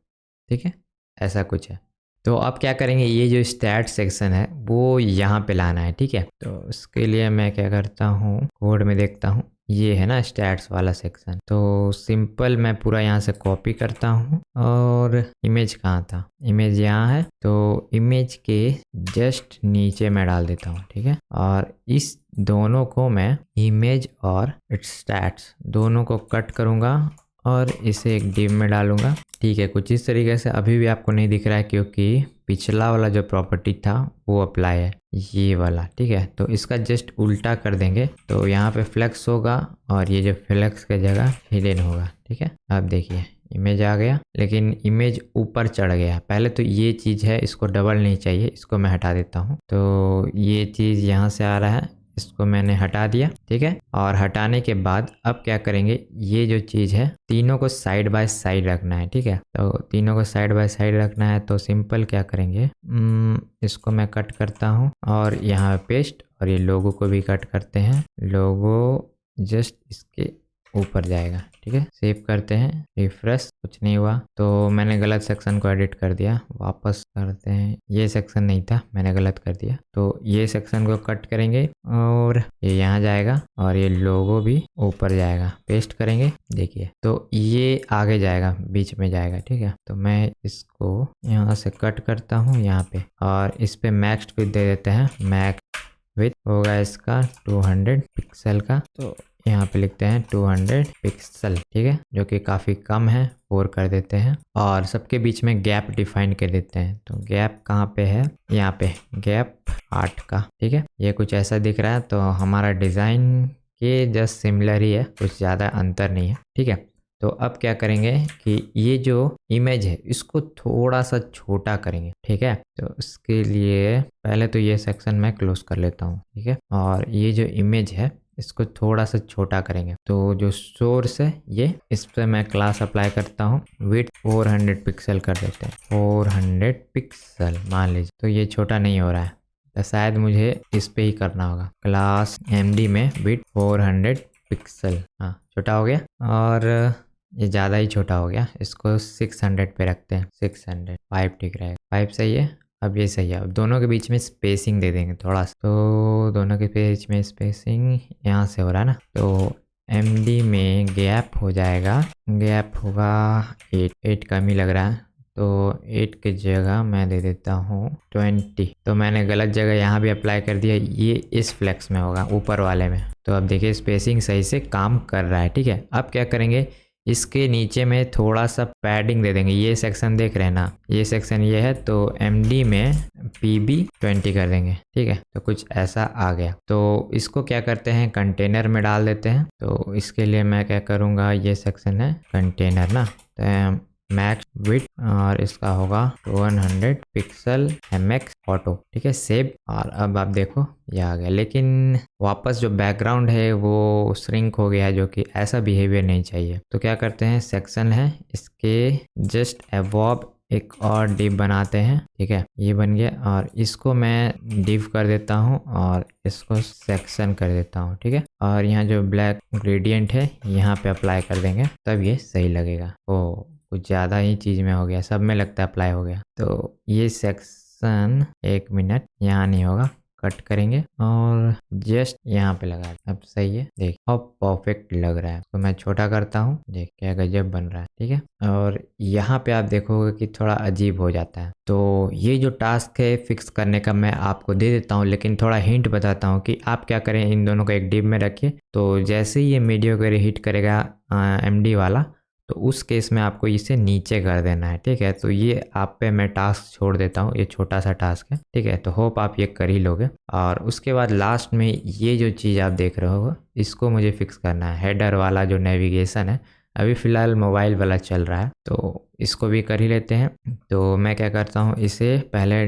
ठीक है, ऐसा कुछ है। तो अब क्या करेंगे, ये जो स्टैट सेक्शन है वो यहाँ पे लाना है, ठीक है। तो उसके लिए मैं क्या करता हूँ, कोड में देखता हूँ, ये है ना स्टैट्स वाला सेक्शन। तो सिंपल मैं पूरा यहाँ से कॉपी करता हूँ और इमेज कहाँ था, इमेज यहाँ है, तो इमेज के जस्ट नीचे मैं डाल देता हूँ, ठीक है। और इस दोनों को मैं इमेज और स्टैट्स दोनों को कट करूँगा और इसे एक डिव में डालूंगा, ठीक है। कुछ इस तरीके से। अभी भी आपको नहीं दिख रहा है क्योंकि पिछला वाला जो प्रॉपर्टी था वो अप्लाई है, ये वाला, ठीक है। तो इसका जस्ट उल्टा कर देंगे, तो यहाँ पे फ्लेक्स होगा और ये जो फ्लेक्स की जगह हिडन होगा, ठीक है। अब देखिए इमेज आ गया, लेकिन इमेज ऊपर चढ़ गया। पहले तो ये चीज़ है, इसको डबल नहीं चाहिए, इसको मैं हटा देता हूँ। तो ये चीज़ यहाँ से आ रहा है, इसको मैंने हटा दिया, ठीक है। और हटाने के बाद अब क्या करेंगे, ये जो चीज़ है तीनों को साइड बाय साइड रखना है, ठीक है। तो तीनों को साइड बाय साइड रखना है, तो सिंपल क्या करेंगे, इसको मैं कट करता हूँ और यहाँ पेस्ट, और ये लोगो को भी कट करते हैं, लोगो जस्ट इसके ऊपर जाएगा, ठीक है। सेव करते हैं, रिफ्रेश, कुछ नहीं हुआ, तो मैंने गलत सेक्शन को एडिट कर दिया। वापस करते हैं, ये सेक्शन नहीं था, मैंने गलत कर दिया। तो ये सेक्शन को कट करेंगे और ये यहाँ जाएगा और ये लोगो भी ऊपर जाएगा, पेस्ट करेंगे, देखिए तो ये आगे जाएगा, बीच में जाएगा, ठीक है। तो मैं इसको यहाँ से कट करता हूँ यहाँ पे, और इस पे मैक्स विड्थ दे देते हैं, मैक्स विड्थ होगा इसका 200 पिक्सल का, तो यहाँ पे लिखते हैं 200 पिक्सल, ठीक है, जो कि काफ़ी कम है, 4 कर देते हैं। और सबके बीच में गैप डिफाइन कर देते हैं, तो गैप कहाँ पे है, यहाँ पे गैप 8 का, ठीक है। ये कुछ ऐसा दिख रहा है, तो हमारा डिज़ाइन के जस्ट सिमिलर ही है, कुछ ज़्यादा अंतर नहीं है, ठीक है। तो अब क्या करेंगे कि ये जो इमेज है इसको थोड़ा सा छोटा करेंगे, ठीक है। तो इसके लिए पहले तो ये सेक्शन मैं क्लोज कर लेता हूँ, ठीक है। और ये जो इमेज है इसको थोड़ा सा छोटा करेंगे, तो जो सोर्स है ये, इस पर मैं क्लास अप्लाई करता हूँ, विड्थ 400 पिक्सल कर देते हैं, 400 पिक्सल मान लीजिए। तो ये छोटा नहीं हो रहा है, तो शायद मुझे इस पे ही करना होगा, क्लास MD में विड्थ 400 पिक्सल, हाँ छोटा हो गया। और ये ज़्यादा ही छोटा हो गया, इसको 600 पे रखते हैं, 600, 5 ठीक रहेगा, 5 सही है। अब ये सही है। अब दोनों के बीच में स्पेसिंग दे देंगे थोड़ा सा, तो दोनों के बीच में स्पेसिंग यहाँ से हो रहा है ना, तो MD में गैप हो जाएगा, गैप होगा 8 कम ही लग रहा है, तो 8 की जगह मैं दे देता हूँ 20। तो मैंने गलत जगह यहाँ भी अप्लाई कर दिया, ये इस फ्लेक्स में होगा, ऊपर वाले में। तो अब देखिए स्पेसिंग सही से काम कर रहा है, ठीक है। अब क्या करेंगे, इसके नीचे में थोड़ा सा पैडिंग दे देंगे, ये सेक्शन देख रहे हैं ना, ये सेक्शन ये है, तो MD में PB 20 कर देंगे, ठीक है। तो कुछ ऐसा आ गया। तो इसको क्या करते हैं, कंटेनर में डाल देते हैं। तो इसके लिए मैं क्या करूँगा, ये सेक्शन है कंटेनर ना, तो मैक्स विड्थ और इसका होगा 100 पिक्सल MX ऑटो, ठीक है, सेव। और अब आप देखो ये आ गया, लेकिन वापस जो बैकग्राउंड है वो श्रिंक हो गया है, जो कि ऐसा बिहेवियर नहीं चाहिए। तो क्या करते हैं, सेक्शन है इसके जस्ट अबव एक और डिव बनाते हैं, ठीक है, ये बन गया। और इसको मैं डिव कर देता हूँ और इसको सेक्शन कर देता हूँ, ठीक है। और यहाँ जो ब्लैक ग्रेडियंट है यहाँ पे अप्लाई कर देंगे, तब ये सही लगेगा। ओ कुछ ज़्यादा ही चीज़ में हो गया, सब में लगता है अप्लाई हो गया। तो ये सेक्शन 1 मिनट यहाँ नहीं होगा, कट करेंगे और जस्ट यहाँ पे लगा दें। अब सही है, देख अब परफेक्ट लग रहा है। तो मैं छोटा करता हूँ, देख क्या गजब बन रहा है, ठीक है। और यहाँ पे आप देखोगे कि थोड़ा अजीब हो जाता है। तो ये जो टास्क है फिक्स करने का मैं आपको दे देता हूँ, लेकिन थोड़ा हिंट बताता हूँ कि आप क्या करें, इन दोनों को एक डिव में रखिए। तो जैसे ही ये मीडियोकर हिट करेगा MD वाला, तो उस केस में आपको इसे नीचे कर देना है, ठीक है। तो ये आप पे मैं टास्क छोड़ देता हूँ, ये छोटा सा टास्क है, ठीक है। तो होप आप ये कर ही लोगे। और उसके बाद लास्ट में ये जो चीज़ आप देख रहे हो इसको मुझे फिक्स करना है। हेडर वाला जो नेविगेशन है, अभी फ़िलहाल मोबाइल वाला चल रहा है, तो इसको भी कर ही लेते हैं। तो मैं क्या करता हूँ, इसे पहले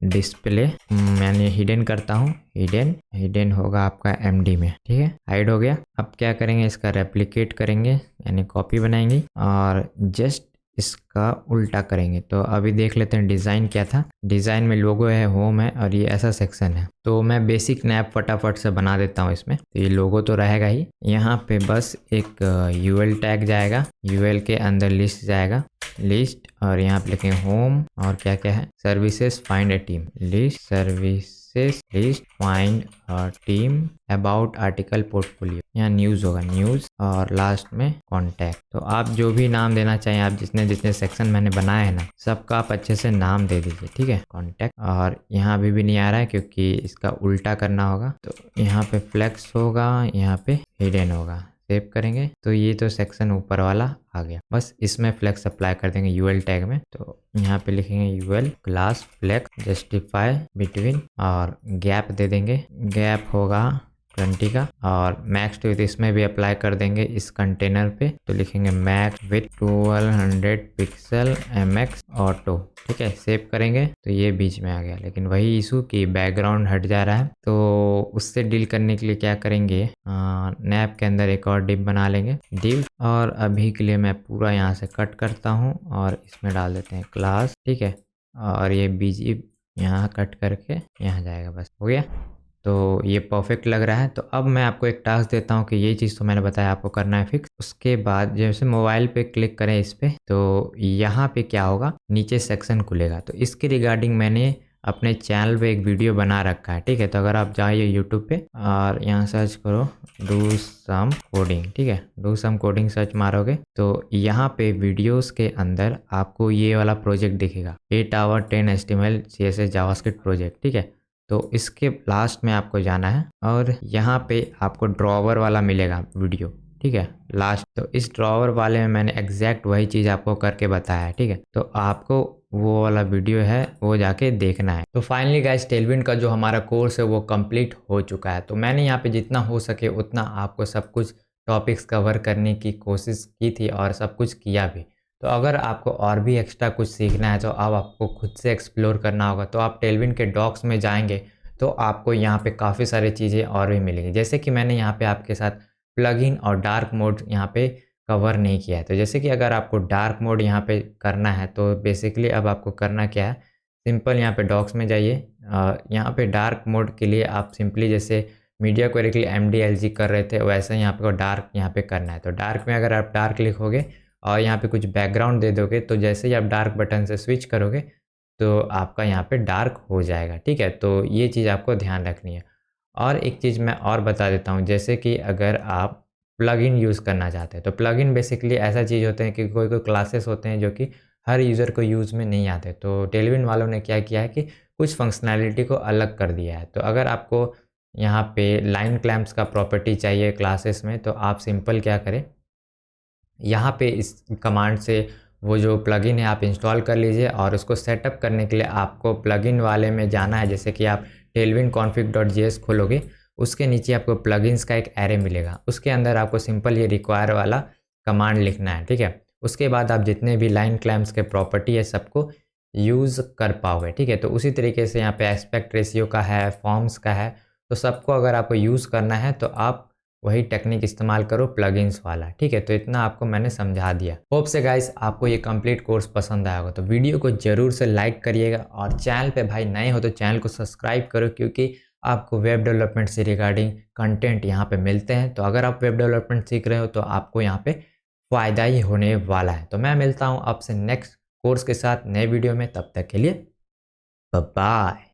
डिस्प्ले मैंने हिडन करता हूँ, हिडन होगा आपका MD में, ठीक है, हाइड हो गया। अब क्या करेंगे, इसका रेप्लिकेट करेंगे यानी कॉपी बनाएंगे और जस्ट इसका उल्टा करेंगे। तो अभी देख लेते हैं डिज़ाइन क्या था। डिज़ाइन में लोगो है, होम है और ये ऐसा सेक्शन है। तो मैं बेसिक नैप फटाफट से बना देता हूँ इसमें। तो ये लोगो तो रहेगा ही, यहाँ पे बस एक UL टैग जाएगा, UL के अंदर लिस्ट जाएगा, लिस्ट, और यहाँ पे लिखेंगे होम और क्या क्या है, services find A team, list services list find a team about article portfolio, यहाँ न्यूज़ होगा न्यूज़, और लास्ट में कॉन्टैक्ट। तो आप जो भी नाम देना चाहें, आप जितने जितने सेक्शन मैंने बनाए हैं ना, सबका आप अच्छे से नाम दे दीजिए, ठीक है, कॉन्टैक्ट। और यहाँ अभी भी नहीं आ रहा है क्योंकि इसका उल्टा करना होगा। तो यहाँ पे फ्लेक्स होगा, यहाँ पे हिडन होगा, सेव करेंगे। तो ये तो सेक्शन ऊपर वाला आ गया, बस इसमें फ्लेक्स अप्लाई कर देंगे UL टैग में। तो यहाँ पे लिखेंगे UL class flex justify between, और गैप दे देंगे, गैप होगा 20 का, और मैक्स टू इसमें भी अप्लाई कर देंगे इस कंटेनर पे। तो लिखेंगे max with 1200 pixel MX auto, ठीक है, सेव करेंगे। तो ये बीच में आ गया, लेकिन वही इशू कि बैकग्राउंड हट जा रहा है। तो उससे डील करने के लिए क्या करेंगे, नैप के अंदर एक और डिव बना लेंगे, डिव। और अभी के लिए मैं पूरा यहाँ से कट करता हूँ और इसमें डाल देते हैं क्लास, ठीक है। और ये BG यहाँ कट करके यहाँ जाएगा, बस हो गया। तो ये परफेक्ट लग रहा है। तो अब मैं आपको एक टास्क देता हूँ कि ये चीज़ तो मैंने बताया आपको करना है फिक्स। उसके बाद जैसे मोबाइल पे क्लिक करें इस पे, तो यहाँ पे क्या होगा, नीचे सेक्शन खुलेगा। तो इसके रिगार्डिंग मैंने अपने चैनल पे एक वीडियो बना रखा है, ठीक है। तो अगर आप जाइए यूट्यूब पे और यहाँ सर्च करो डू सम कोडिंग, ठीक है, डू सम कोडिंग सर्च मारोगे तो यहाँ पे वीडियोस के अंदर आपको ये वाला प्रोजेक्ट दिखेगा, 8 hour 10 HTML CSS JavaScript project, ठीक है। तो इसके लास्ट में आपको जाना है और यहाँ पे आपको ड्रॉवर वाला मिलेगा वीडियो, ठीक है, लास्ट। तो इस ड्रॉवर वाले में मैंने एग्जैक्ट वही चीज़ आपको करके बताया है, ठीक है। तो आपको वो वाला वीडियो है वो जाके देखना है। तो फाइनली गाइस, टेलविंड का जो हमारा कोर्स है वो कंप्लीट हो चुका है। तो मैंने यहाँ पे जितना हो सके उतना आपको सब कुछ टॉपिक्स कवर करने की कोशिश की थी और सब कुछ किया भी। तो अगर आपको और भी एक्स्ट्रा कुछ सीखना है तो अब आपको खुद से एक्सप्लोर करना होगा। तो आप टेलविंड के डॉक्स में जाएंगे तो आपको यहाँ पे काफ़ी सारी चीज़ें और भी मिलेंगी। जैसे कि मैंने यहाँ पे आपके साथ प्लगइन और डार्क मोड यहाँ पे कवर नहीं किया है। तो जैसे कि अगर आपको डार्क मोड यहाँ पे करना है तो बेसिकली अब आपको करना क्या है, सिंपल यहाँ पे डॉक्स में जाइए। यहाँ पे डार्क मोड के लिए आप सिंपली जैसे मीडिया क्वेरी के लिए MDLG कर रहे थे वैसे यहाँ पे डार्क यहाँ पे करना है। तो डार्क में अगर आप डार्क लिखोगे और यहाँ पे कुछ बैकग्राउंड दे दोगे तो जैसे ही आप डार्क बटन से स्विच करोगे तो आपका यहाँ पे डार्क हो जाएगा, ठीक है। तो ये चीज़ आपको ध्यान रखनी है। और एक चीज़ मैं और बता देता हूँ, जैसे कि अगर आप प्लगइन यूज़ करना चाहते हैं तो प्लगइन बेसिकली ऐसा चीज़ होते हैं कि कोई कोई क्लासेस होते हैं जो कि हर यूज़र को यूज़ में नहीं आते। तो टेलविंड वालों ने क्या किया है कि कुछ फंक्शनैलिटी को अलग कर दिया है। तो अगर आपको यहाँ पे लाइन क्लैम्प्स का प्रॉपर्टी चाहिए क्लासेस में तो आप सिंपल क्या करें, यहाँ पे इस कमांड से वो जो प्लगइन है आप इंस्टॉल कर लीजिए और उसको सेटअप करने के लिए आपको प्लगइन वाले में जाना है। जैसे कि आप tailwind config.js खोलोगे, उसके नीचे आपको प्लगइन्स का एक एरे मिलेगा, उसके अंदर आपको सिंपल ये रिक्वायर वाला कमांड लिखना है, ठीक है। उसके बाद आप जितने भी लाइन क्लैम्प्स के प्रॉपर्टी है सबको यूज़ कर पाओगे, ठीक है। तो उसी तरीके से यहाँ पे एस्पेक्ट रेशियो का है, फॉर्म्स का है, तो सबको अगर आपको यूज़ करना है तो आप वही टेक्निक इस्तेमाल करो प्लगइन्स वाला, ठीक है। तो इतना आपको मैंने समझा दिया। होप से गाइस आपको ये कंप्लीट कोर्स पसंद आया होगा, तो वीडियो को जरूर से लाइक करिएगा और चैनल पे भाई नए हो तो चैनल को सब्सक्राइब करो, क्योंकि आपको वेब डेवलपमेंट से रिगार्डिंग कंटेंट यहाँ पे मिलते हैं। तो अगर आप वेब डेवलपमेंट सीख रहे हो तो आपको यहाँ पे फ़ायदा ही होने वाला है। तो मैं मिलता हूँ आपसे नेक्स्ट कोर्स के साथ नए वीडियो में, तब तक के लिए बाय बाय।